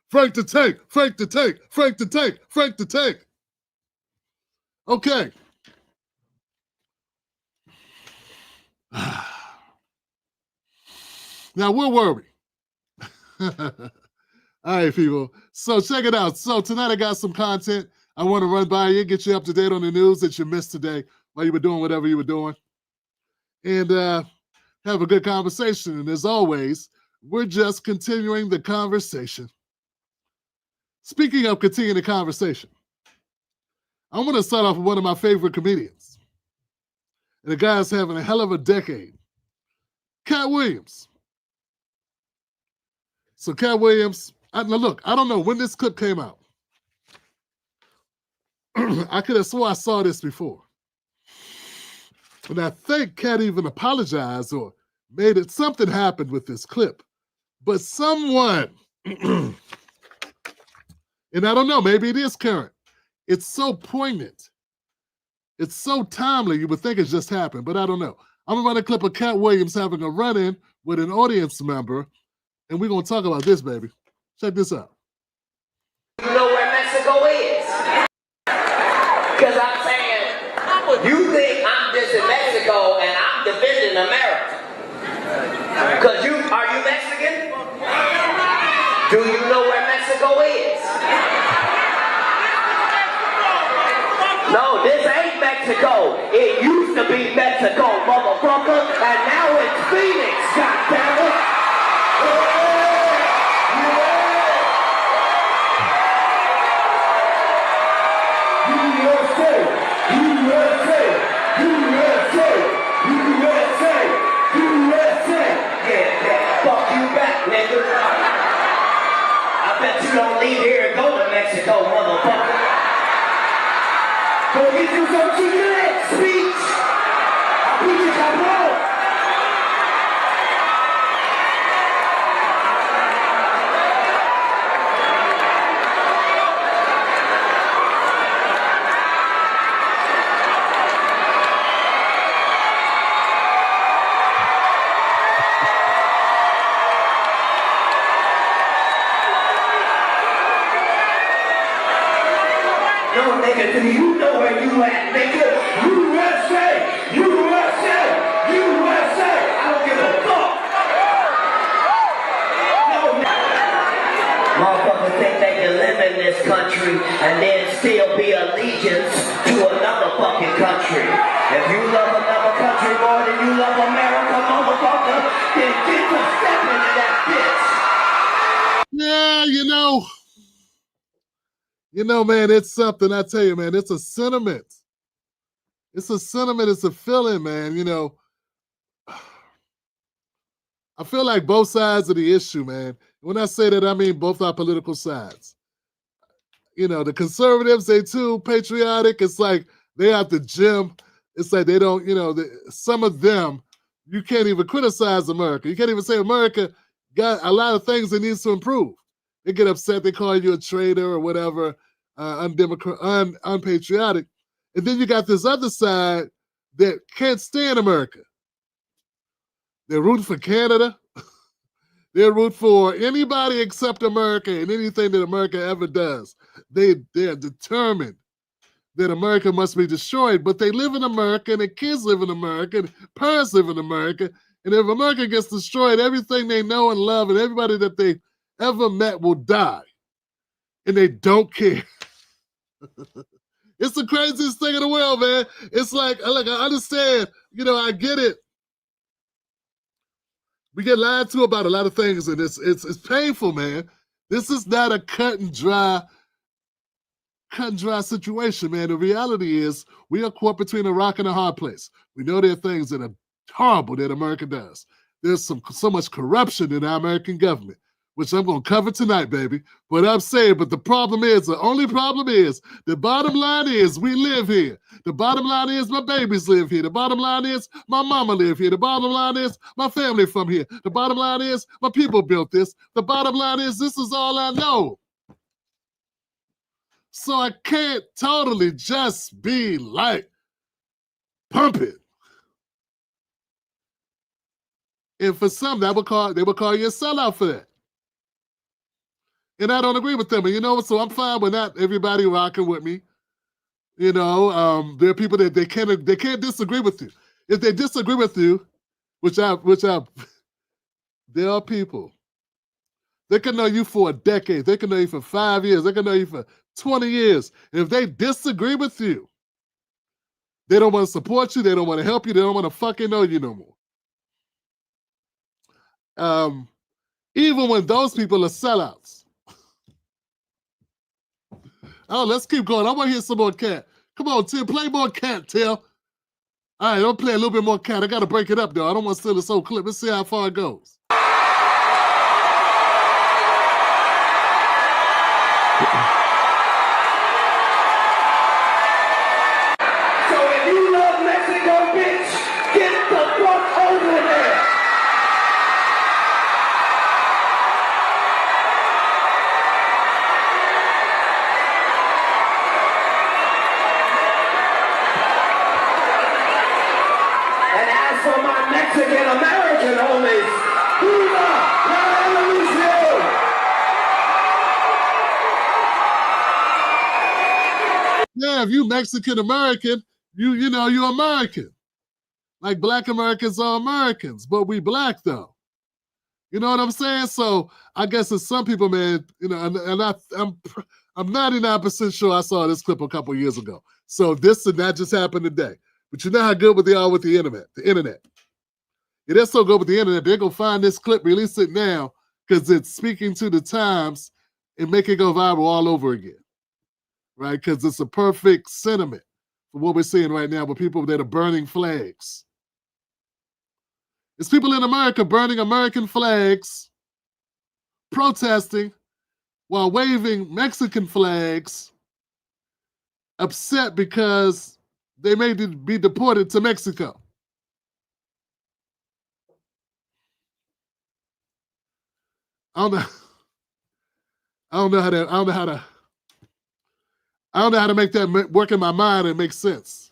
Frank the Tank, Frank the Tank, Frank the Tank, Frank the Tank. Okay. Now, where were we? All right, people. So check it out. So tonight I got some content I want to run by you, get you up to date on the news that you missed today while you were doing whatever you were doing, and have a good conversation. And as always, we're just continuing the conversation. Speaking of continuing the conversation, I'm going to start off with one of my favorite comedians. And the guy's having a hell of a decade. Katt Williams. So Katt Williams, now look, I don't know when this clip came out. I could have swore I saw this before. And I think Katt even apologized or made it, something happened with this clip. But someone, and I don't know, maybe it is current. It's so poignant. It's so timely, you would think it just happened, but I don't know. I'm gonna run a clip of Katt Williams having a run-in with an audience member, and we're gonna talk about this, baby. Check this out. You know where Mexico is? Because I'm saying, you think I'm just in Mexico and I'm defending America. Because are you Mexican? Do you know where Mexico is? No, this ain't Mexico. It used to be Mexico, motherfucker, and now it's Phoenix, goddammit. USA, USA, USA, USA, USA. Yeah, fuck you back, nigga. I bet you don't leave here and go to Mexico, motherfucker. Go get you some chicken speech. I'll beat you, cabrón. No, nigga, do you know where you at, nigga? USA! USA! USA! I don't give a fuck! No, motherfuckers think they can live in this country and then still be allegiance to another fucking country. If you love another country more than you love America, motherfucker, then get to step into that bitch! Yeah, you know, man, it's something. I tell you, man, it's a sentiment. It's a sentiment. It's a feeling, man. You know, I feel like both sides of the issue, man. When I say that, I mean both our political sides. You know, the conservatives, they too patriotic. It's like they're at the gym. It's like they don't, you know, some of them, you can't even criticize America. You can't even say America got a lot of things that needs to improve. They get upset. They call you a traitor or whatever, unpatriotic. And then you got this other side that can't stand America. They're rooting for Canada. They're rooting for anybody except America and anything that America ever does. They're determined that America must be destroyed, but they live in America and their kids live in America and parents live in America. And if America gets destroyed, everything they know and love and everybody that they ever met will die, and they don't care. It's the craziest thing in the world, man. It's like, look, I understand, you know, I get it. We get lied to about a lot of things, and it's painful, man. This is not a cut and dry situation, man. The reality is we are caught between a rock and a hard place. We know there are things that are horrible that America does. There's so much corruption in our American government, which I'm going to cover tonight, baby. But I'm saying, but the only problem is, the bottom line is we live here. The bottom line is my babies live here. The bottom line is my mama live here. The bottom line is my family from here. The bottom line is my people built this. The bottom line is this is all I know. So I can't totally just be like, pump it. And for some, they would call you a sellout for that. And I don't agree with them. And you know what? So I'm fine with not everybody rocking with me. You know, there are people that they can't disagree with you. If they disagree with you, which I there are people. They can know you for a decade. They can know you for 5 years. They can know you for 20 years. And if they disagree with you, they don't want to support you. They don't want to help you. They don't want to fucking know you no more. Even when those people are sellouts. Oh, let's keep going. I want to hear some more Katt. Come on, Tim. Play more Katt, Tim. All right, I'll play a little bit more Katt. I got to break it up, though. I don't want to steal this whole clip. Let's see how far it goes. So if you love Mexico, bitch, get the fuck over there. And as for my Mexican American homies, viva la revolución! Yeah, if you Mexican American, you know you're American. Like Black Americans are Americans, but we Black though. You know what I'm saying? So I guess it's some people, man. You know, I'm 99% sure I saw this clip a couple years ago. So this and that just happened today. But you know how good they are with the internet. Yeah, they're so good with the internet. They're gonna find this clip, release it now, because it's speaking to the times and make it go viral all over again. Right? Because it's a perfect sentiment for what we're seeing right now with people that are burning flags. It's people in America burning American flags, protesting while waving Mexican flags, upset because they may be deported to Mexico. I don't know how to make that work in my mind and make sense.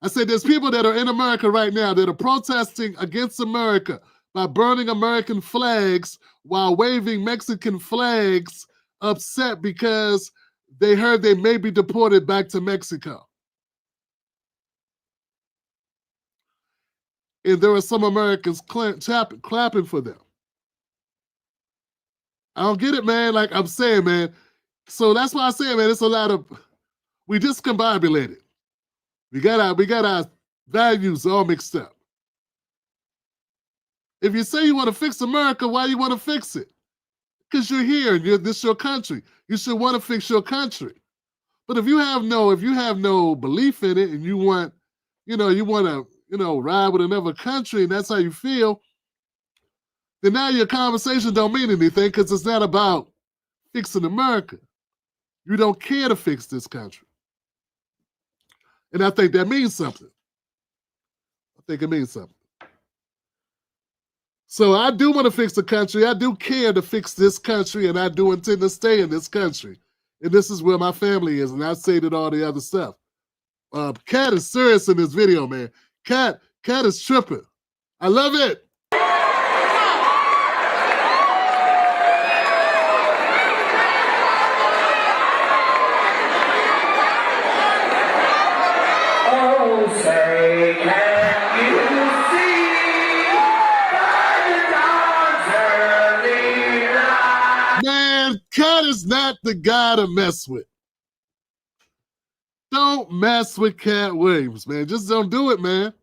I said there's people that are in America right now that are protesting against America by burning American flags while waving Mexican flags, upset because they heard they may be deported back to Mexico. And there are some Americans clapping for them. I don't get it, man. Like I'm saying, man. So that's why I say, man, it's a lot of, we discombobulated. We got our values all mixed up. If you say you want to fix America, why you want to fix it? Because you're here and this is your country. You should want to fix your country. But if you have no belief in it and you want to, ride with another country and that's how you feel, then now your conversation don't mean anything because it's not about fixing America. You don't care to fix this country. And I think that means something. I think it means something. So I do want to fix the country. I do care to fix this country, and I do intend to stay in this country. And this is where my family is, and I say that all the other stuff. Katt is serious in this video, man. Katt is tripping. I love it. Oh, say, can you see by the dawn's early light? Man, Katt is not the guy to mess with. Don't mess with Katt Williams, man. Just don't do it, man.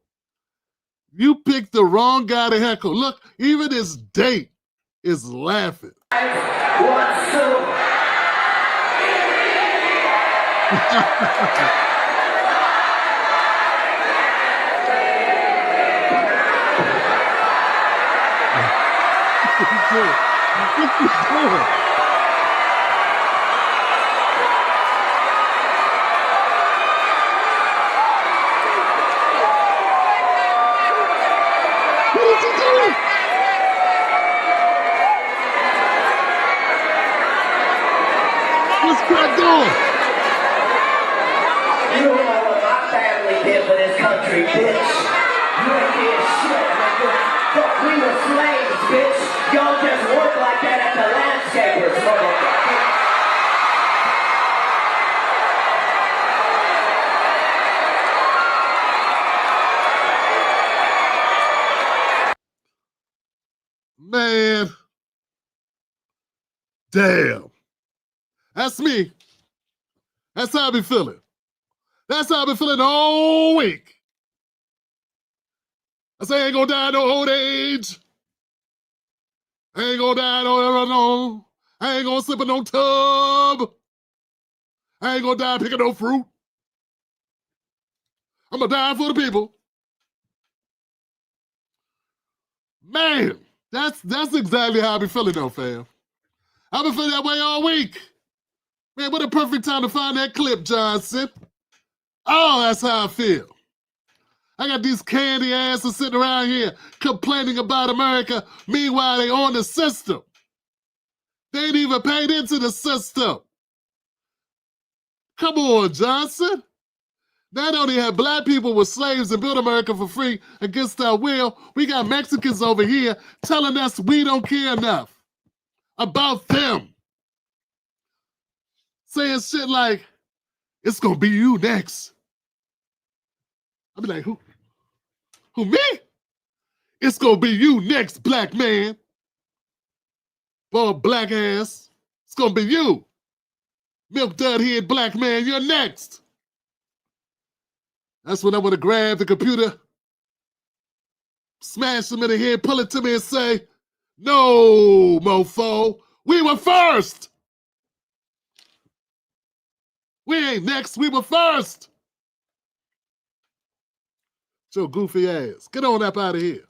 You picked the wrong guy to heckle. Look, even his date is laughing. What's so? What you doing? What is he doing? What's Katt doing? You don't know what my family did for this country, bitch. You ain't did shit, nigga. Fuck, we was bitch. Y'all just work like that at the landscapers, motherfucker. Man, damn. That's me. That's how I be feeling. That's how I been feeling all week. I say I ain't gonna die no old age. I ain't gonna die no. I ain't gonna slip in no tub. I ain't gonna die picking no fruit. I'm gonna die for the people. Man, that's exactly how I be feeling though, fam. I've been feeling that way all week. Man, what a perfect time to find that clip, Johnson. Oh, that's how I feel. I got these candy asses sitting around here complaining about America. Meanwhile, they on the system. They ain't even paid into the system. Come on, Johnson. Not only have black people with slaves and built America for free against our will, we got Mexicans over here telling us we don't care enough about them. Saying shit like, it's gonna be you next. I'll be like, who? Who, me? It's gonna be you next, black man. Boy, black ass. It's gonna be you. Milk dud head black man, you're next. That's when I want to grab the computer, smash him in the head, pull it to me and say, no, mofo, we were first. We ain't next, we were first. Your goofy ass. Get on up out of here.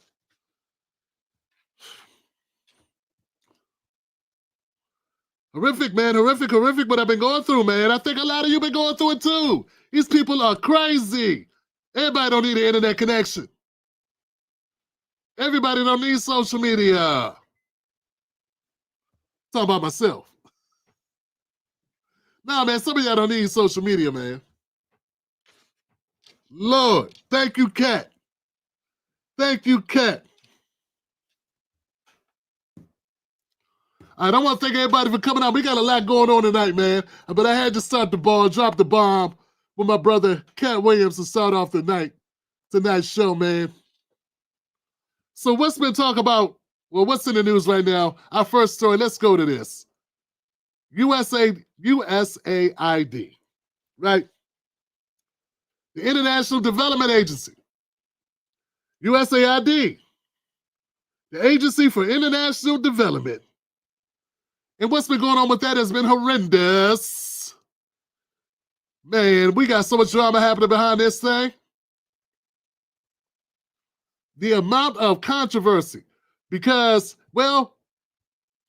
Horrific, man, horrific what I've been going through, man. I think a lot of you been going through it too. These people are crazy. Everybody don't need an internet connection. Everybody don't need social media. Talk about myself. Nah, man, some of y'all don't need social media, man. Lord, thank you, Katt. Thank you, Katt. I don't want to thank everybody for coming out. We got a lot going on tonight, man. But I had to start the ball, drop the bomb with my brother, Katt Williams, to start off tonight's show, man. So what's been talked about? Well, what's in the news right now? Our first story, let's go to this. USAID, right? The International Development Agency, USAID, the Agency for International Development. And what's been going on with that has been horrendous. Man, we got so much drama happening behind this thing. The amount of controversy because, well,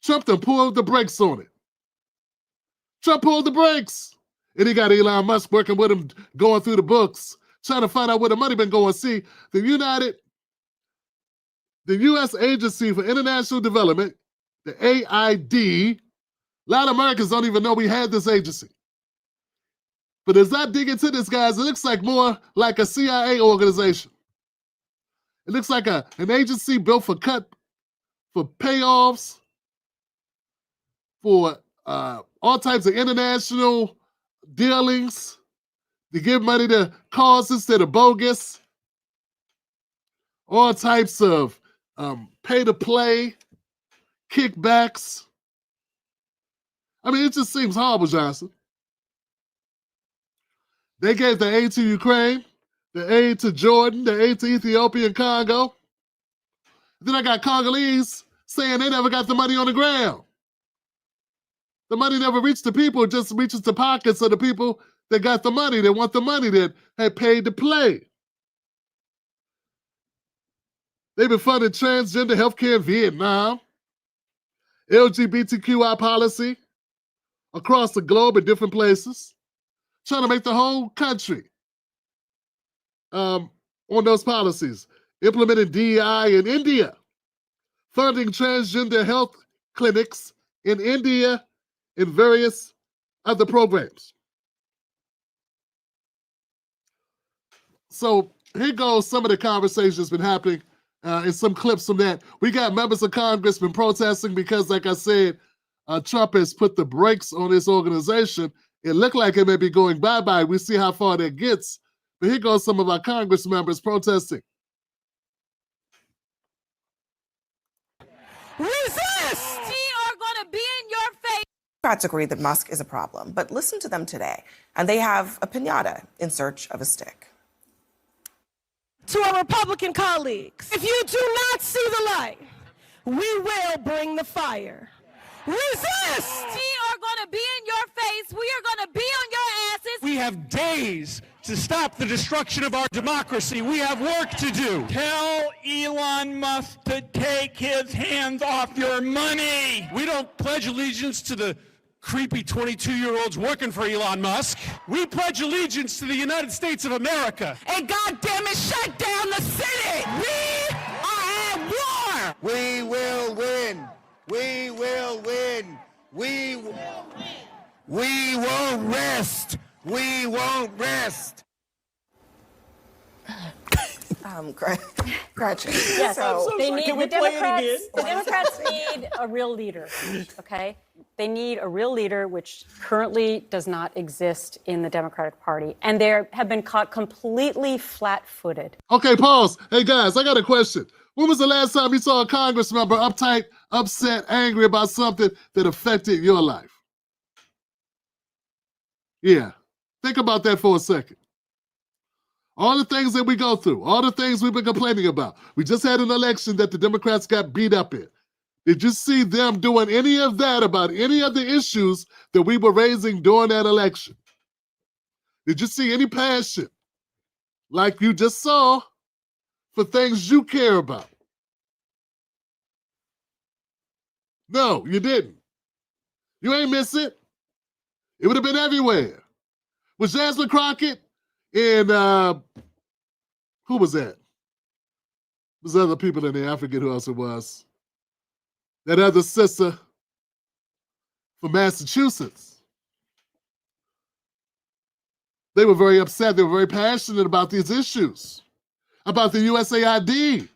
Trump done pulled the brakes on it. Trump pulled the brakes. And he got Elon Musk working with him, going through the books, trying to find out where the money been going. See, the U.S. Agency for International Development, the AID, a lot of Americans don't even know we had this agency. But as I dig into this, guys, it looks like more like a CIA organization. It looks like an agency built for payoffs, for all types of international dealings, to give money to causes that are bogus, all types of pay-to-play, kickbacks. I mean, it just seems horrible, Johnson. They gave the aid to Ukraine, the aid to Jordan, the aid to Ethiopia and Congo. Then I got Congolese saying they never got the money on the ground. The money never reached the people, it just reaches the pockets of the people that got the money, that want the money, that had paid to play. They've been funding transgender healthcare in Vietnam, LGBTQI policy across the globe in different places, trying to make the whole country on those policies. Implementing DEI in India, funding transgender health clinics in India and various other programs. So here goes some of the conversation that's been happening and some clips from that. We got members of Congress been protesting because, like I said, Trump has put the brakes on this organization. It looked like it may be going bye-bye. We see how far that gets. But here goes some of our Congress members protesting. Resist! We are going to be in your face. Democrats agree that Musk is a problem, but listen to them today, and they have a piñata in search of a stick. To our Republican colleagues, if you do not see the light, we will bring the fire. Resist! We are going to be in your face. We are going to be on your asses. We have days to stop the destruction of our democracy. We have work to do. Tell Elon Musk to take his hands off your money. We don't pledge allegiance to the creepy 22-year-olds working for Elon Musk. We pledge allegiance to the United States of America. And goddamn it, shut down the city. We are at war. We will win. We will win. We won't rest. We won't rest. Gretchen. Yes, So, they need we the play it Democrats. again? The Democrats need a real leader. Okay, they need a real leader, which currently does not exist in the Democratic Party, and they have been caught completely flat-footed. Okay, pause. Hey, guys, I got a question. When was the last time you saw a Congress member uptight, upset, angry about something that affected your life? Yeah, think about that for a second. All the things that we go through, all the things we've been complaining about. We just had an election that the Democrats got beat up in. Did you see them doing any of that about any of the issues that we were raising during that election? Did you see any passion like you just saw for things you care about? No, you didn't. You ain't miss it. It would have been everywhere. Was Jasmine Crockett and who was that? There's other people in there. I forget who else it was. That other sister from Massachusetts. They were very upset. They were very passionate about these issues, about the USAID,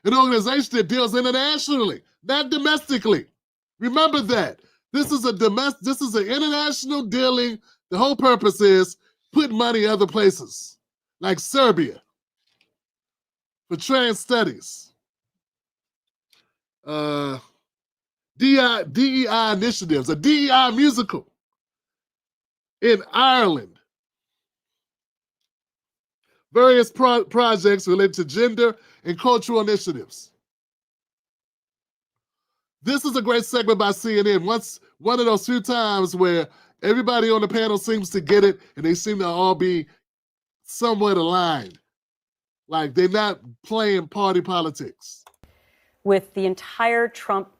an organization that deals internationally, not domestically. Remember that. This is an international dealing. The whole purpose is putting money other places, like Serbia, for trans studies. DEI initiatives, a DEI musical in Ireland. Various projects related to gender and cultural initiatives. This is a great segment by CNN. One of those few times where everybody on the panel seems to get it and they seem to all be somewhat aligned. Like they're not playing party politics. With the entire Trump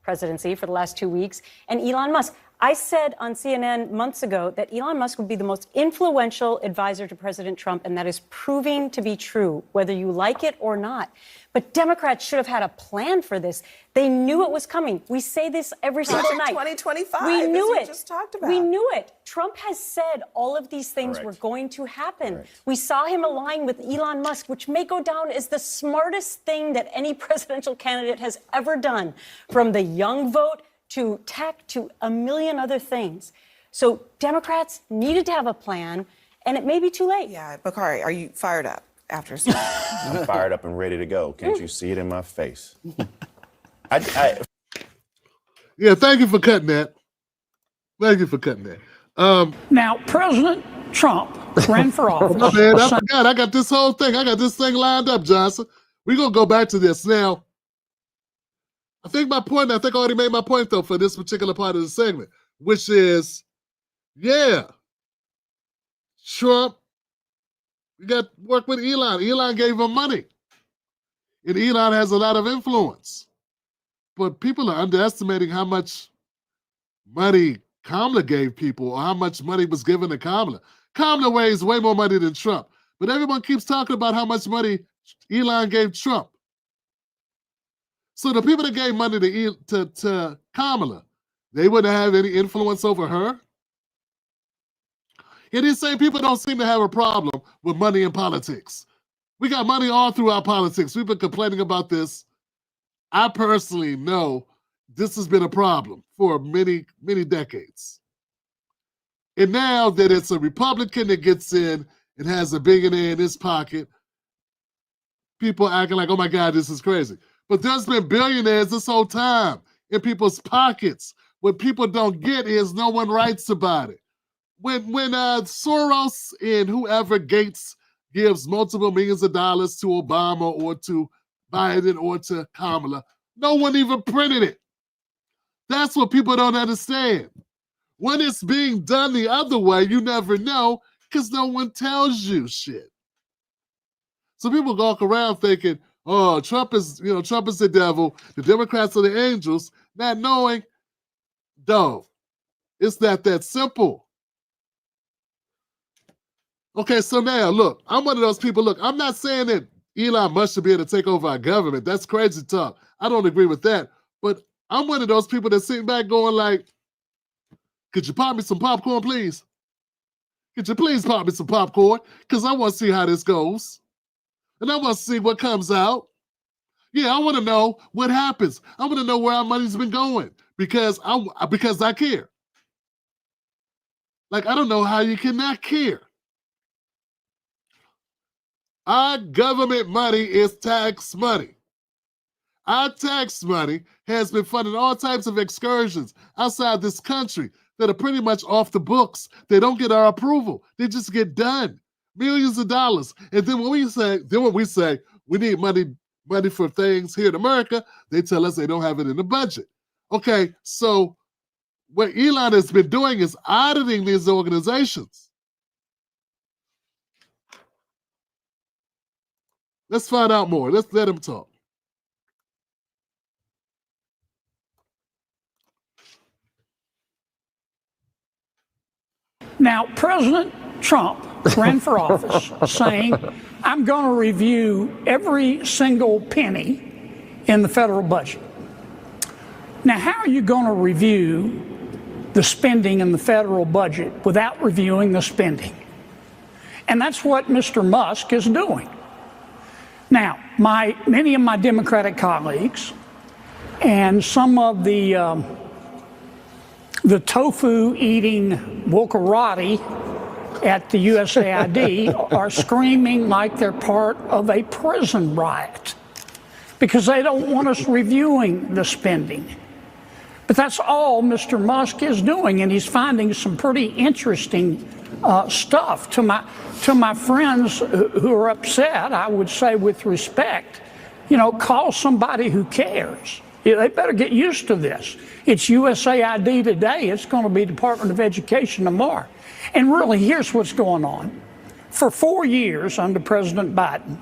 presidency for the last 2 weeks and Elon Musk. I said on CNN months ago that Elon Musk would be the most influential advisor to President Trump, and that is proving to be true, whether you like it or not. But Democrats should have had a plan for this. They knew it was coming. We say this every single night. 2025. We knew as it. you just talked about. We knew it. Trump has said all of these things were going to happen. We saw him align with Elon Musk, which may go down as the smartest thing that any presidential candidate has ever done, from the young vote to tech to a million other things. So Democrats needed to have a plan, and it may be too late. Yeah, Bakari, are you fired up after? I'm fired up and ready to go. Can't you see it in my face? Yeah, thank you for cutting that. Thank you for cutting that. Now, President Trump ran for office. Oh, man, I forgot. I got this whole thing. I got this thing lined up, Johnson. We're going to go back to this. Now, I think I already made my point, though, for this particular part of the segment, which is, yeah, Trump, we got to work with Elon. Elon gave him money. And Elon has a lot of influence. But people are underestimating how much money Kamala gave people, or how much money was given to Kamala. Kamala weighs way more money than Trump. But everyone keeps talking about how much money Elon gave Trump. So the people that gave money to Kamala, they wouldn't have any influence over her? And these same people don't seem to have a problem with money in politics. We got money all through our politics. We've been complaining about this. I personally know this has been a problem for many, many decades. And now that it's a Republican that gets in and has a billionaire in his pocket, people acting like, oh my God, this is crazy. But there's been billionaires this whole time in people's pockets. What people don't get is no one writes about it. When Soros and whoever Gates gives multiple millions of dollars to Obama or to Biden or to Kamala, no one even printed it. That's what people don't understand. When it's being done the other way, you never know because no one tells you shit. So people walk around thinking, oh, Trump is the devil, the Democrats are the angels, not knowing, no, it's not that simple. Okay, so now, look, I'm one of those people, look, I'm not saying that Elon Musk should be able to take over our government. That's crazy talk. I don't agree with that. But I'm one of those people that's sitting back going like, could you pop me some popcorn, please? Could you please pop me some popcorn? Because I want to see how this goes. And I want to see what comes out. Yeah, I want to know what happens. I want to know where our money's been going because I care. Like, I don't know how you cannot care. Our government money is tax money. Our tax money has been funding all types of excursions outside this country that are pretty much off the books. They don't get our approval. They just get done. Millions of dollars. And then when we say we need money for things here in America, they tell us they don't have it in the budget. Okay, so what Elon has been doing is auditing these organizations. Let's find out more. Let's let him talk. Now, President Trump ran for office saying, I'm going to review every single penny in the federal budget. Now, how are you going to review the spending in the federal budget without reviewing the spending? And that's what Mr. Musk is doing. Now, many of my Democratic colleagues and some of the tofu-eating wokarati at the USAID are screaming like they're part of a prison riot because they don't want us reviewing the spending. But that's all Mr. Musk is doing, and he's finding some pretty interesting stuff. To my friends who are upset, I would say with respect, call somebody who cares. They better get used to this. It's USAID today. It's going to be Department of Education tomorrow. And really, here's what's going on. For 4 years under President Biden,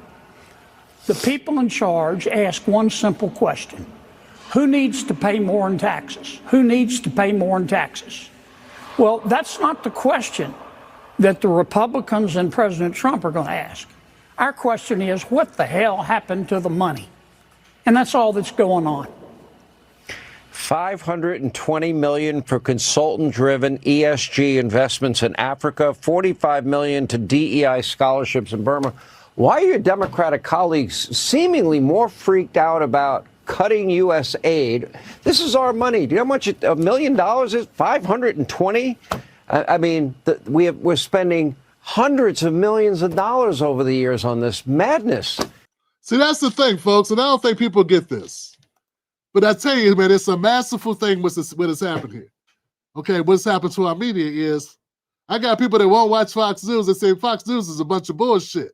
the people in charge asked one simple question. Who needs to pay more in taxes? Who needs to pay more in taxes? Well, that's not the question that the Republicans and President Trump are going to ask. Our question is, what the hell happened to the money? And that's all that's going on. $520 million for consultant-driven ESG investments in Africa, $45 million to DEI scholarships in Burma. Why are your Democratic colleagues seemingly more freaked out about cutting U.S. aid? This is our money. Do you know how much $1 million is? 520? I mean, we're spending hundreds of millions of dollars over the years on this madness. See, that's the thing, folks, and I don't think people get this. But I tell you, man, it's a masterful thing what has happened here. Okay, what's happened to our media is I got people that won't watch Fox News and say Fox News is a bunch of bullshit.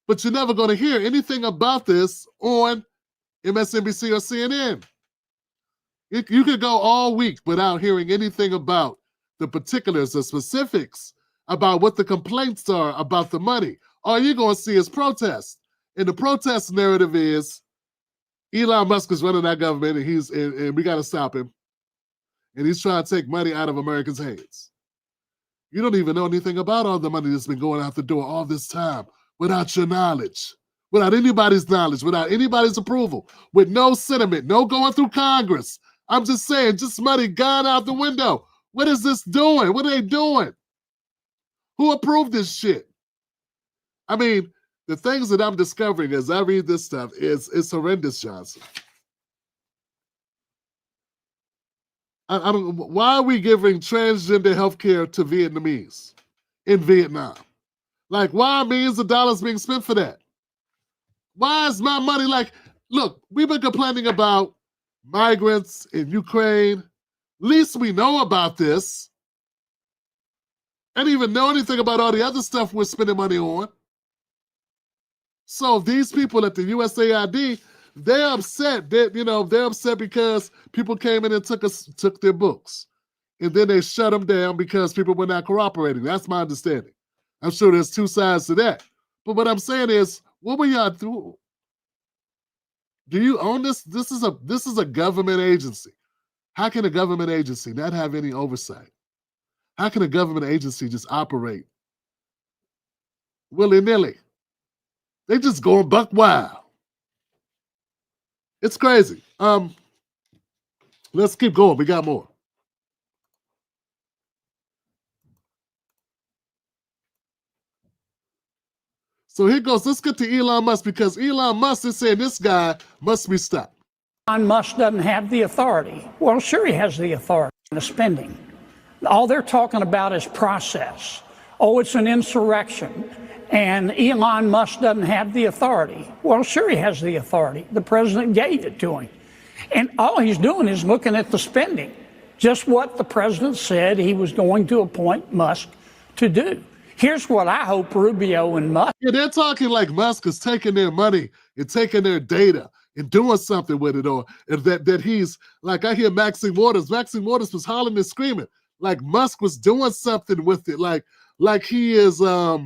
But you're never going to hear anything about this on MSNBC or CNN. You could go all week without hearing anything about the particulars, the specifics about what the complaints are about the money. All you're going to see is protests. And the protest narrative is Elon Musk is running our government and we got to stop him. And he's trying to take money out of Americans' hands. You don't even know anything about all the money that's been going out the door all this time without your knowledge, without anybody's knowledge, without anybody's approval, with no sentiment, no going through Congress. I'm just saying, just money gone out the window. What is this doing? What are they doing? Who approved this shit? I mean, the things that I'm discovering as I read this stuff is horrendous, Johnson. I don't. Why are we giving transgender health care to Vietnamese in Vietnam? Like, why are millions of dollars being spent for that? Why is my money like, look, we've been complaining about migrants in Ukraine. At least we know about this. I didn't even know anything about all the other stuff we're spending money on. So these people at the USAID, they're upset. They're upset because people came in and took their books. And then they shut them down because people were not cooperating. That's my understanding. I'm sure there's two sides to that. But what I'm saying is, what were y'all doing? Do you own this? This is a government agency. How can a government agency not have any oversight? How can a government agency just operate willy-nilly? They just going buck wild. It's crazy. Let's keep going. We got more. So here goes. Let's get to Elon Musk, because Elon Musk is saying this guy must be stopped. Elon Musk doesn't have the authority. Well, sure he has the authority, the spending. All they're talking about is process. Oh, it's an insurrection. And Elon Musk doesn't have the authority. Well, sure he has the authority. The president gave it to him. And all he's doing is looking at the spending. Just what the president said he was going to appoint Musk to do. Here's what I hope Rubio and Musk. Yeah, they're talking like Musk is taking their money and taking their data and doing something with it, or that he's like, I hear Maxine Waters. Maxine Waters was hollering and screaming like Musk was doing something with it, like he is. What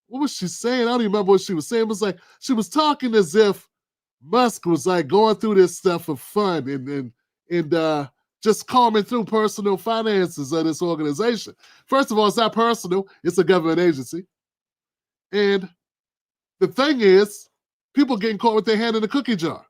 was she saying? I don't even remember what she was saying. It was like she was talking as if Musk was like going through this stuff for fun and just combing through personal finances of this organization. First of all, it's not personal. It's a government agency. And the thing is, people getting caught with their hand in the cookie jar.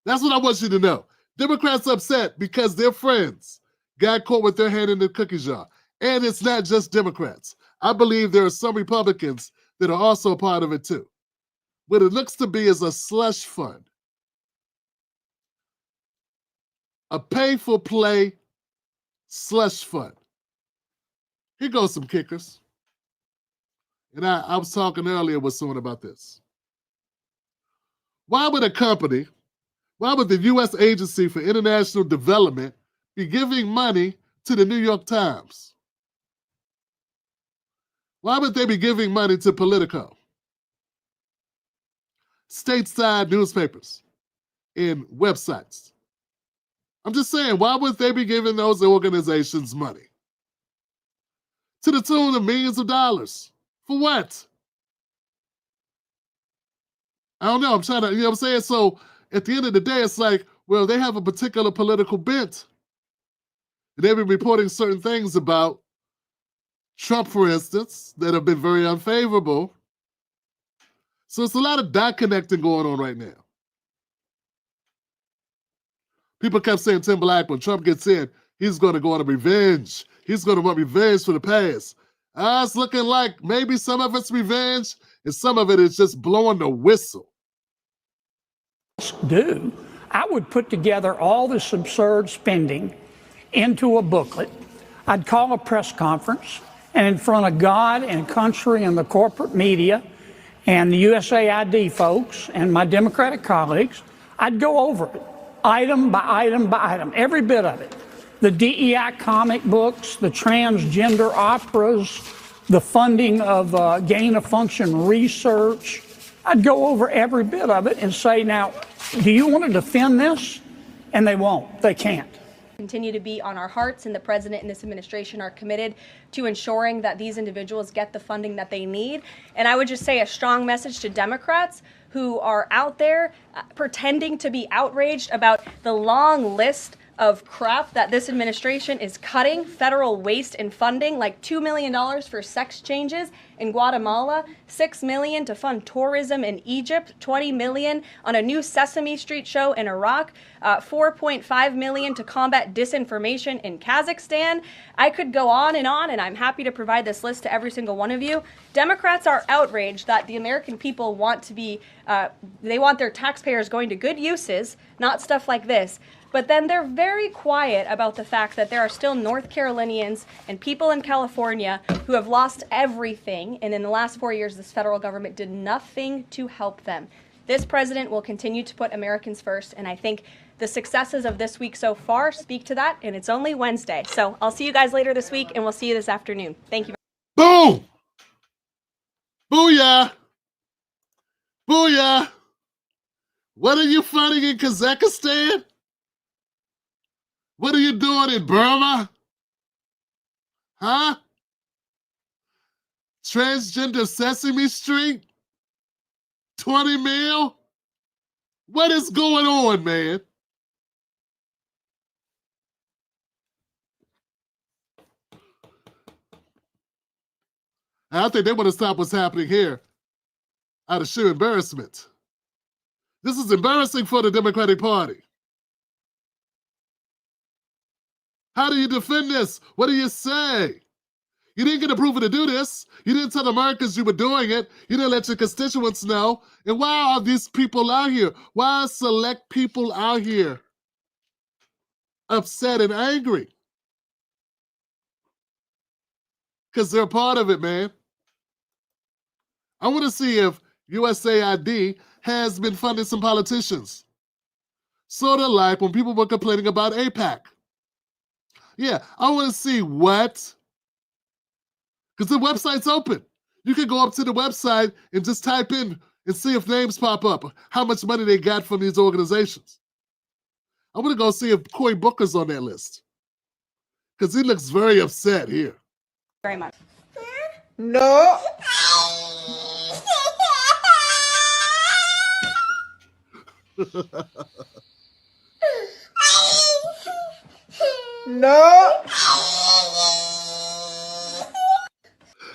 That's what I want you to know. Democrats upset because their friends got caught with their hand in the cookie jar. And it's not just Democrats. I believe there are some Republicans that are also part of it too. What it looks to be is a slush fund. A pay-for-play slush fund. Here goes some kickers. And I was talking earlier with someone about this. Why would the U.S. Agency for International Development be giving money to the New York Times? Why would they be giving money to Politico? Stateside newspapers and websites. I'm just saying, why would they be giving those organizations money? To the tune of millions of dollars. For what? I don't know. I'm trying to, you know what I'm saying? So at the end of the day, it's like, well, they have a particular political bent. And they've been reporting certain things about Trump, for instance, that have been very unfavorable. So it's a lot of dot connecting going on right now. People kept saying Tim Black, when Trump gets in, he's going to go on a revenge. He's going to want revenge for the past. It's looking like maybe some of it's revenge and some of it is just blowing the whistle. I would put together all this absurd spending into a booklet. I'd call a press conference, and in front of God and country and the corporate media and the USAID folks and my Democratic colleagues, I'd go over it, item by item by item, every bit of it. The DEI comic books, the transgender operas, the funding of gain-of-function research. I'd go over every bit of it and say, now, do you want to defend this? And they won't. They can't. Continue to be on our hearts, and the president and this administration are committed to ensuring that these individuals get the funding that they need. And I would just say a strong message to Democrats who are out there pretending to be outraged about the long list of crap that this administration is cutting, federal waste and funding, like $2 million for sex changes, in Guatemala, $6 million to fund tourism in Egypt, $20 million on a new Sesame Street show in Iraq, $4.5 million to combat disinformation in Kazakhstan. I could go on, and I'm happy to provide this list to every single one of you. Democrats are outraged that the American people want to be, they want their taxpayers going to good uses, not stuff like this. But then they're very quiet about the fact that there are still North Carolinians and people in California who have lost everything. And in the last 4 years, this federal government did nothing to help them. This president will continue to put Americans first. And I think the successes of this week so far speak to that. And it's only Wednesday. So I'll see you guys later this week, and we'll see you this afternoon. Thank you. Boom! Booyah! Booyah! What are you funding in Kazakhstan? What are you doing in Burma? Huh? Transgender Sesame Street? 20 mil? What is going on, man? I think they want to stop what's happening here out of sheer embarrassment. This is embarrassing for the Democratic Party. How do you defend this? What do you say? You didn't get approval to do this. You didn't tell Americans you were doing it. You didn't let your constituents know. And why are these people out here? Why are select people out here upset and angry? Because they're part of it, man. I want to see if USAID has been funding some politicians. Sort of like when people were complaining about AIPAC. Yeah, I want to see what, because the website's open. You can go up to the website and just type in and see if names pop up, how much money they got from these organizations. I'm going to go see if Cory Booker's on that list, because he looks very upset here. Very much. No. No.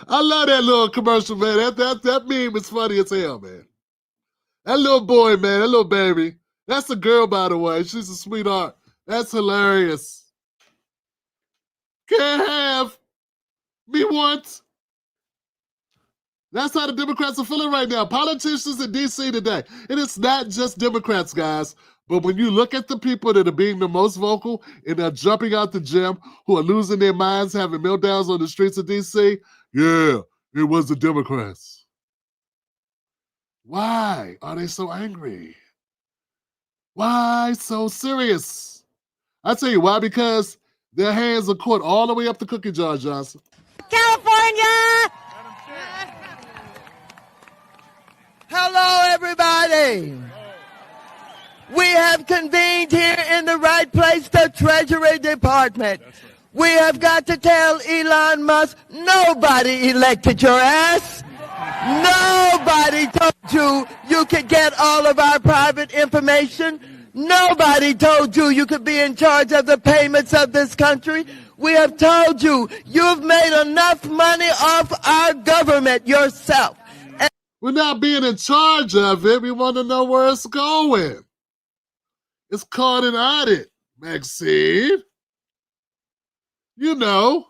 I love that little commercial, man. That meme is funny as hell, man. That little boy, man, that little baby. That's a girl, by the way. She's a sweetheart. That's hilarious. Can't have me once. That's how the Democrats are feeling right now. Politicians in D.C. today. And it's not just Democrats, guys. But when you look at the people that are being the most vocal and are jumping out the gym, who are losing their minds, having meltdowns on the streets of D.C., yeah, it was the Democrats. Why are they so angry? Why so serious? I tell you why, because their hands are caught all the way up the cookie jar, Johnson. California! Hello, everybody. We have convened here in the right place, the Treasury Department. We have got to tell Elon Musk, nobody elected your ass. Nobody told you you could get all of our private information. Nobody told you you could be in charge of the payments of this country. We have told you you've made enough money off our government yourself. We're not being in charge of it. We want to know where it's going. It's called an audit, Maxine. You know,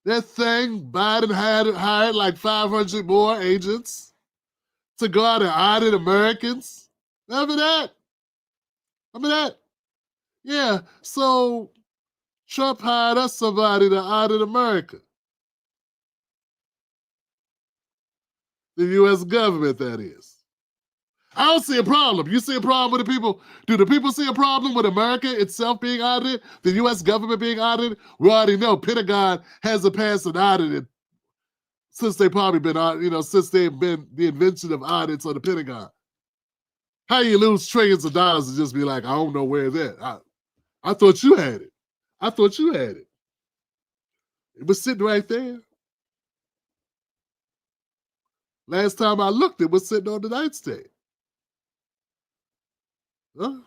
that thing Biden had hired like 500 more agents to go out and audit Americans. Remember that? Remember that? Yeah, so Trump hired us somebody to audit America. The U.S. government, that is. I don't see a problem. You see a problem with the people? Do the people see a problem with America itself being audited? The U.S. government being audited? We already know Pentagon hasn't passed an audit since they've probably been, since they've been the invention of audits on the Pentagon. How you lose trillions of dollars and just be like, I don't know where it's at. I thought you had it. I thought you had it. It was sitting right there. Last time I looked, it was sitting on the nightstand. Huh?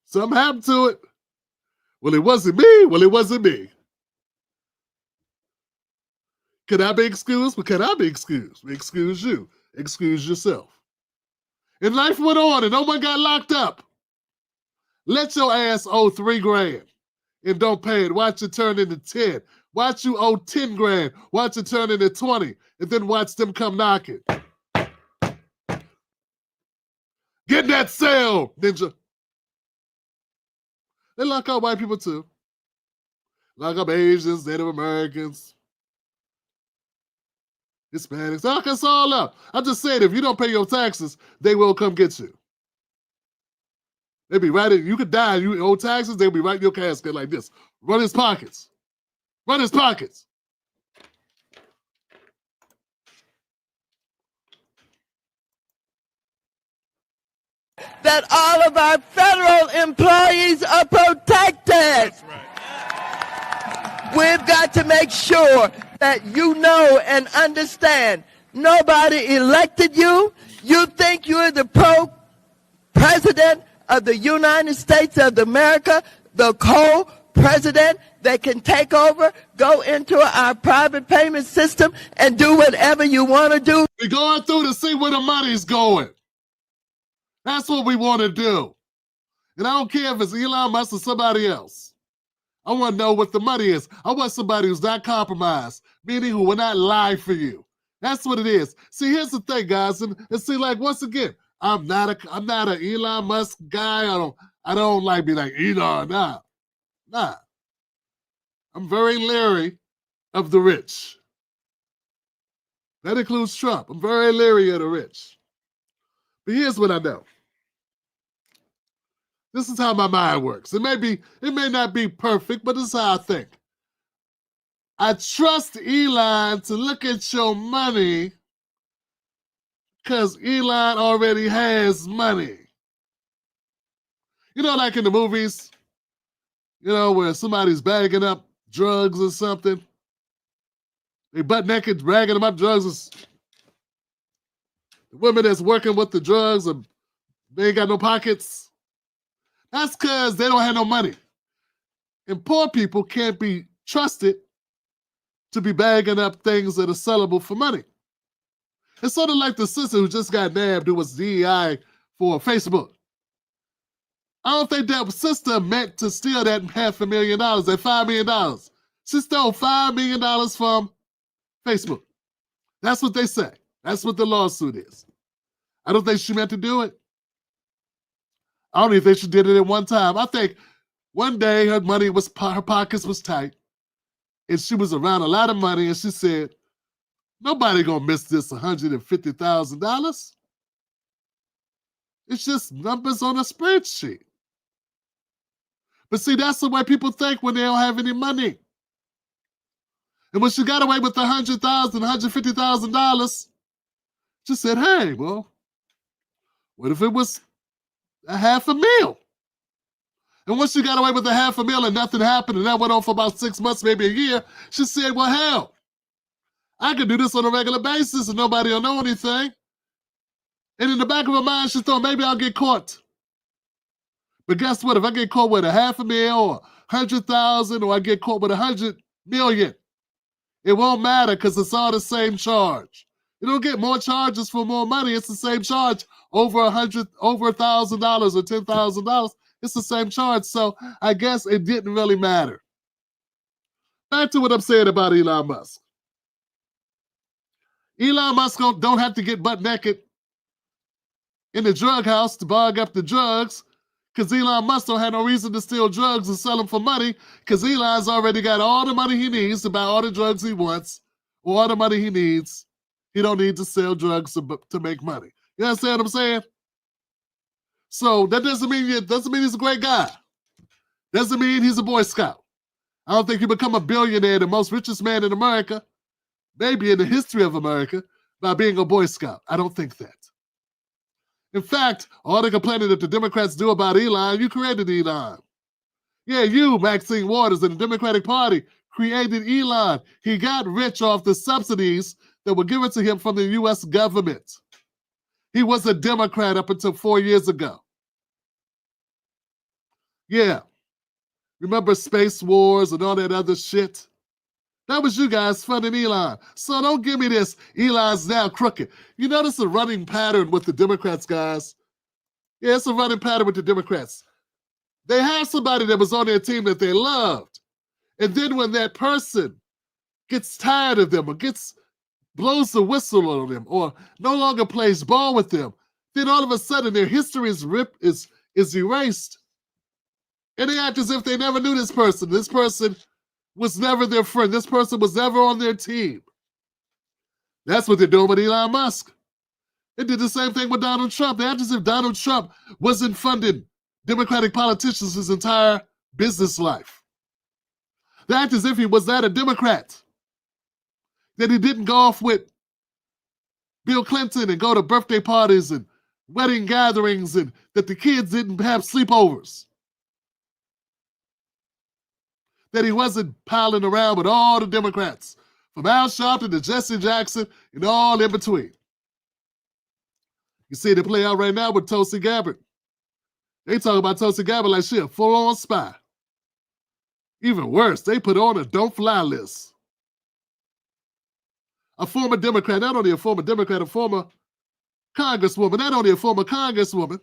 Something happened to it. Well, it wasn't me. Well, it wasn't me. Can I be excused? But can I be excused? Excuse you. Excuse yourself. And life went on and no one got locked up. Let your ass owe $3,000 and don't pay it. Watch it turn into 10. Watch you owe 10 grand. Watch it turn into 20. And then watch them come knocking. Get that sale, ninja. They lock up white people too. Lock up Asians, Native Americans, Hispanics. Lock us all up. I'm just saying, if you don't pay your taxes, they will come get you. They'll be right in. You could die, you owe taxes, they'll be right in your casket like this. Run his pockets. Run his pockets. That all of our federal employees are protected. That's right. We've got to make sure that you know and understand nobody elected you. You think you're the president of the United States of America, the co-president that can take over, go into our private payment system and do whatever you want to do. We're going through to see where the money's going. That's what we want to do. And I don't care if it's Elon Musk or somebody else. I want to know what the money is. I want somebody who's not compromised, meaning who will not lie for you. That's what it is. See, here's the thing, guys, and see, like, once again, I'm not an Elon Musk guy. I don't like be like Elon. Nah. I'm very leery of the rich. That includes Trump. I'm very leery of the rich. But here's what I know. This is how my mind works. It may not be perfect, but this is how I think. I trust Elon to look at your money because Elon already has money. You know, like in the movies, you know, where somebody's bagging up drugs or something. They butt naked, dragging them up drugs. The women that's working with the drugs, they ain't got no pockets. That's because they don't have no money. And poor people can't be trusted to be bagging up things that are sellable for money. It's sort of like the sister who just got nabbed who was DEI for Facebook. I don't think that sister meant to steal that $500,000, that $5 million. She stole $5 million from Facebook. That's what they say. That's what the lawsuit is. I don't think she meant to do it. I don't even think she did it at one time. I think one day her pockets was tight, and she was around a lot of money, and she said, nobody gonna miss this $150,000. It's just numbers on a spreadsheet. But see, that's the way people think when they don't have any money. And when she got away with the $100,000, $150,000, she said, hey, well, what if it was $500,000? And once she got away with the $500,000 and nothing happened, and that went on for about 6 months, maybe a year, she said, well, hell, I could do this on a regular basis and nobody will know anything. And in the back of her mind, she thought, maybe I'll get caught. But guess what? If I get caught with $500,000 or $100,000, or I get caught with $100 million, it won't matter because it's all the same charge. You don't get more charges for more money. It's the same charge over $1,000 or $10,000. It's the same charge. So I guess it didn't really matter. Back to what I'm saying about Elon Musk. Elon Musk don't have to get butt naked in the drug house to bog up the drugs because Elon Musk don't have no reason to steal drugs and sell them for money because Elon's already got all the money he needs to buy all the drugs he wants or all the money he needs. He don't need to sell drugs to make money. You understand what I'm saying? So that doesn't mean he's a great guy. Doesn't mean he's a Boy Scout. I don't think he become a billionaire, the most richest man in America, maybe in the history of America, by being a Boy Scout. I don't think that. In fact, all the complaining that the Democrats do about Elon, you created Elon. Yeah, you, Maxine Waters, and the Democratic Party created Elon. He got rich off the subsidies that were given to him from the U.S. government. He was a Democrat up until 4 years ago. Yeah. Remember Space Wars and all that other shit? That was you guys funding Elon. So don't give me this, Elon's now crooked. You notice a running pattern with the Democrats, guys? Yeah, it's a running pattern with the Democrats. They have somebody that was on their team that they loved. And then when that person gets tired of them or blows the whistle on them or no longer plays ball with them, then all of a sudden their history is erased. And they act as if they never knew this person. This person was never their friend. This person was never on their team. That's what they're doing with Elon Musk. They did the same thing with Donald Trump. They act as if Donald Trump wasn't funding Democratic politicians his entire business life. They act as if he was not a Democrat. That he didn't go off with Bill Clinton and go to birthday parties and wedding gatherings and that the kids didn't have sleepovers. That he wasn't piling around with all the Democrats, from Al Sharpton to Jesse Jackson and all in between. You see it play out right now with Tulsi Gabbard. They talk about Tulsi Gabbard like she a full-on spy. Even worse, they put her on a don't-fly list. A former Democrat, not only a former Democrat, a former Congresswoman, not only a former Congresswoman,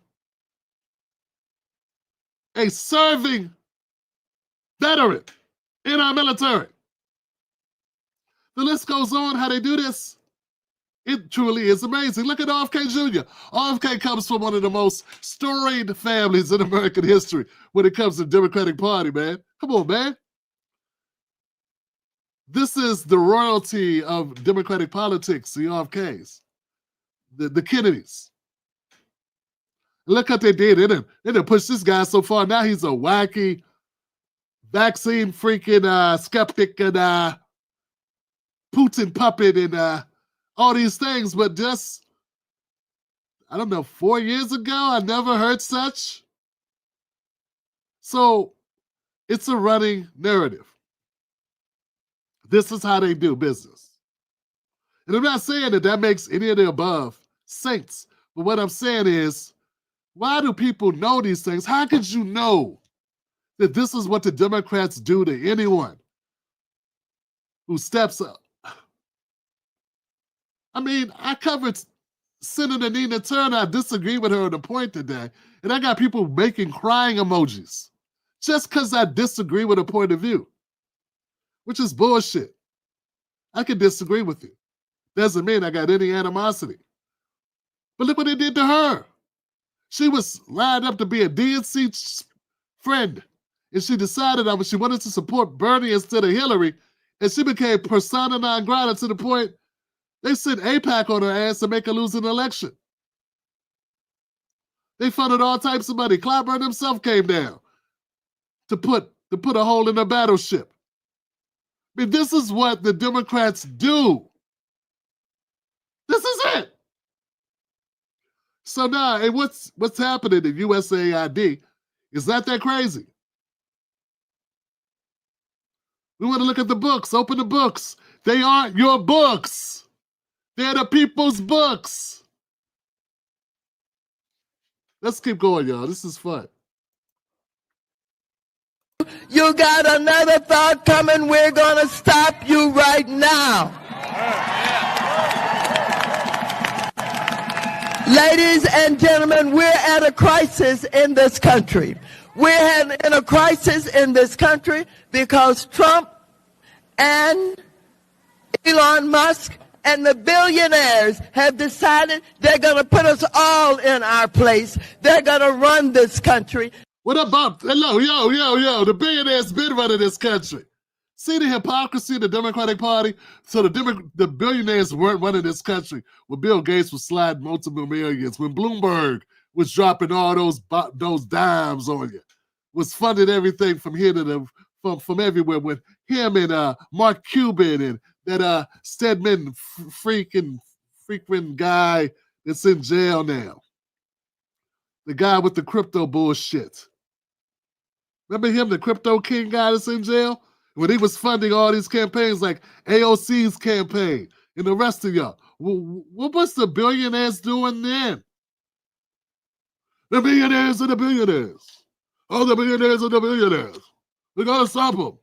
a serving veteran in our military. The list goes on how they do this. It truly is amazing. Look at RFK Jr. RFK comes from one of the most storied families in American history when it comes to the Democratic Party, man. Come on, man. This is the royalty of Democratic politics, the RFKs, the Kennedys. Look what they did. They done pushed this guy so far. Now he's a wacky, vaccine freaking skeptic and Putin puppet and all these things. But just, I don't know, 4 years ago, I never heard such. So it's a running narrative. This is how they do business. And I'm not saying that makes any of the above saints. But what I'm saying is, why do people know these things? How could you know that this is what the Democrats do to anyone who steps up? I mean, I covered Senator Nina Turner. I disagree with her on a point today. And I got people making crying emojis just because I disagree with a point of view, which is bullshit. I can disagree with you. Doesn't mean I got any animosity. But look what they did to her. She was lined up to be a DNC friend. And she decided she wanted to support Bernie instead of Hillary. And she became persona non grata to the point they sent AIPAC on her ass to make her lose an election. They funded all types of money. Clyburn himself came down to put a hole in her battleship. I mean, this is what the Democrats do. This is it. So now, and what's happening in USAID is not that crazy. We want to look at the books. Open the books. They aren't your books. They're the people's books. Let's keep going, y'all. This is fun. You got another thought coming. We're going to stop you right now. Ladies and gentlemen, we're at a crisis in this country. We're in a crisis in this country because Trump and Elon Musk and the billionaires have decided they're going to put us all in our place. They're going to run this country. What about, hello, the billionaires been running this country. See the hypocrisy of the Democratic Party? So the billionaires weren't running this country when Bill Gates was sliding multiple millions, when Bloomberg was dropping all those dimes on you, was funding everything from here to from everywhere with him and Mark Cuban and that Stedman freaking guy that's in jail now. The guy with the crypto bullshit. Remember him, the crypto king guy that's in jail? When he was funding all these campaigns like AOC's campaign and the rest of y'all. What was the billionaires doing then? The billionaires are the billionaires. Oh, the billionaires are the billionaires. We're going to stop them.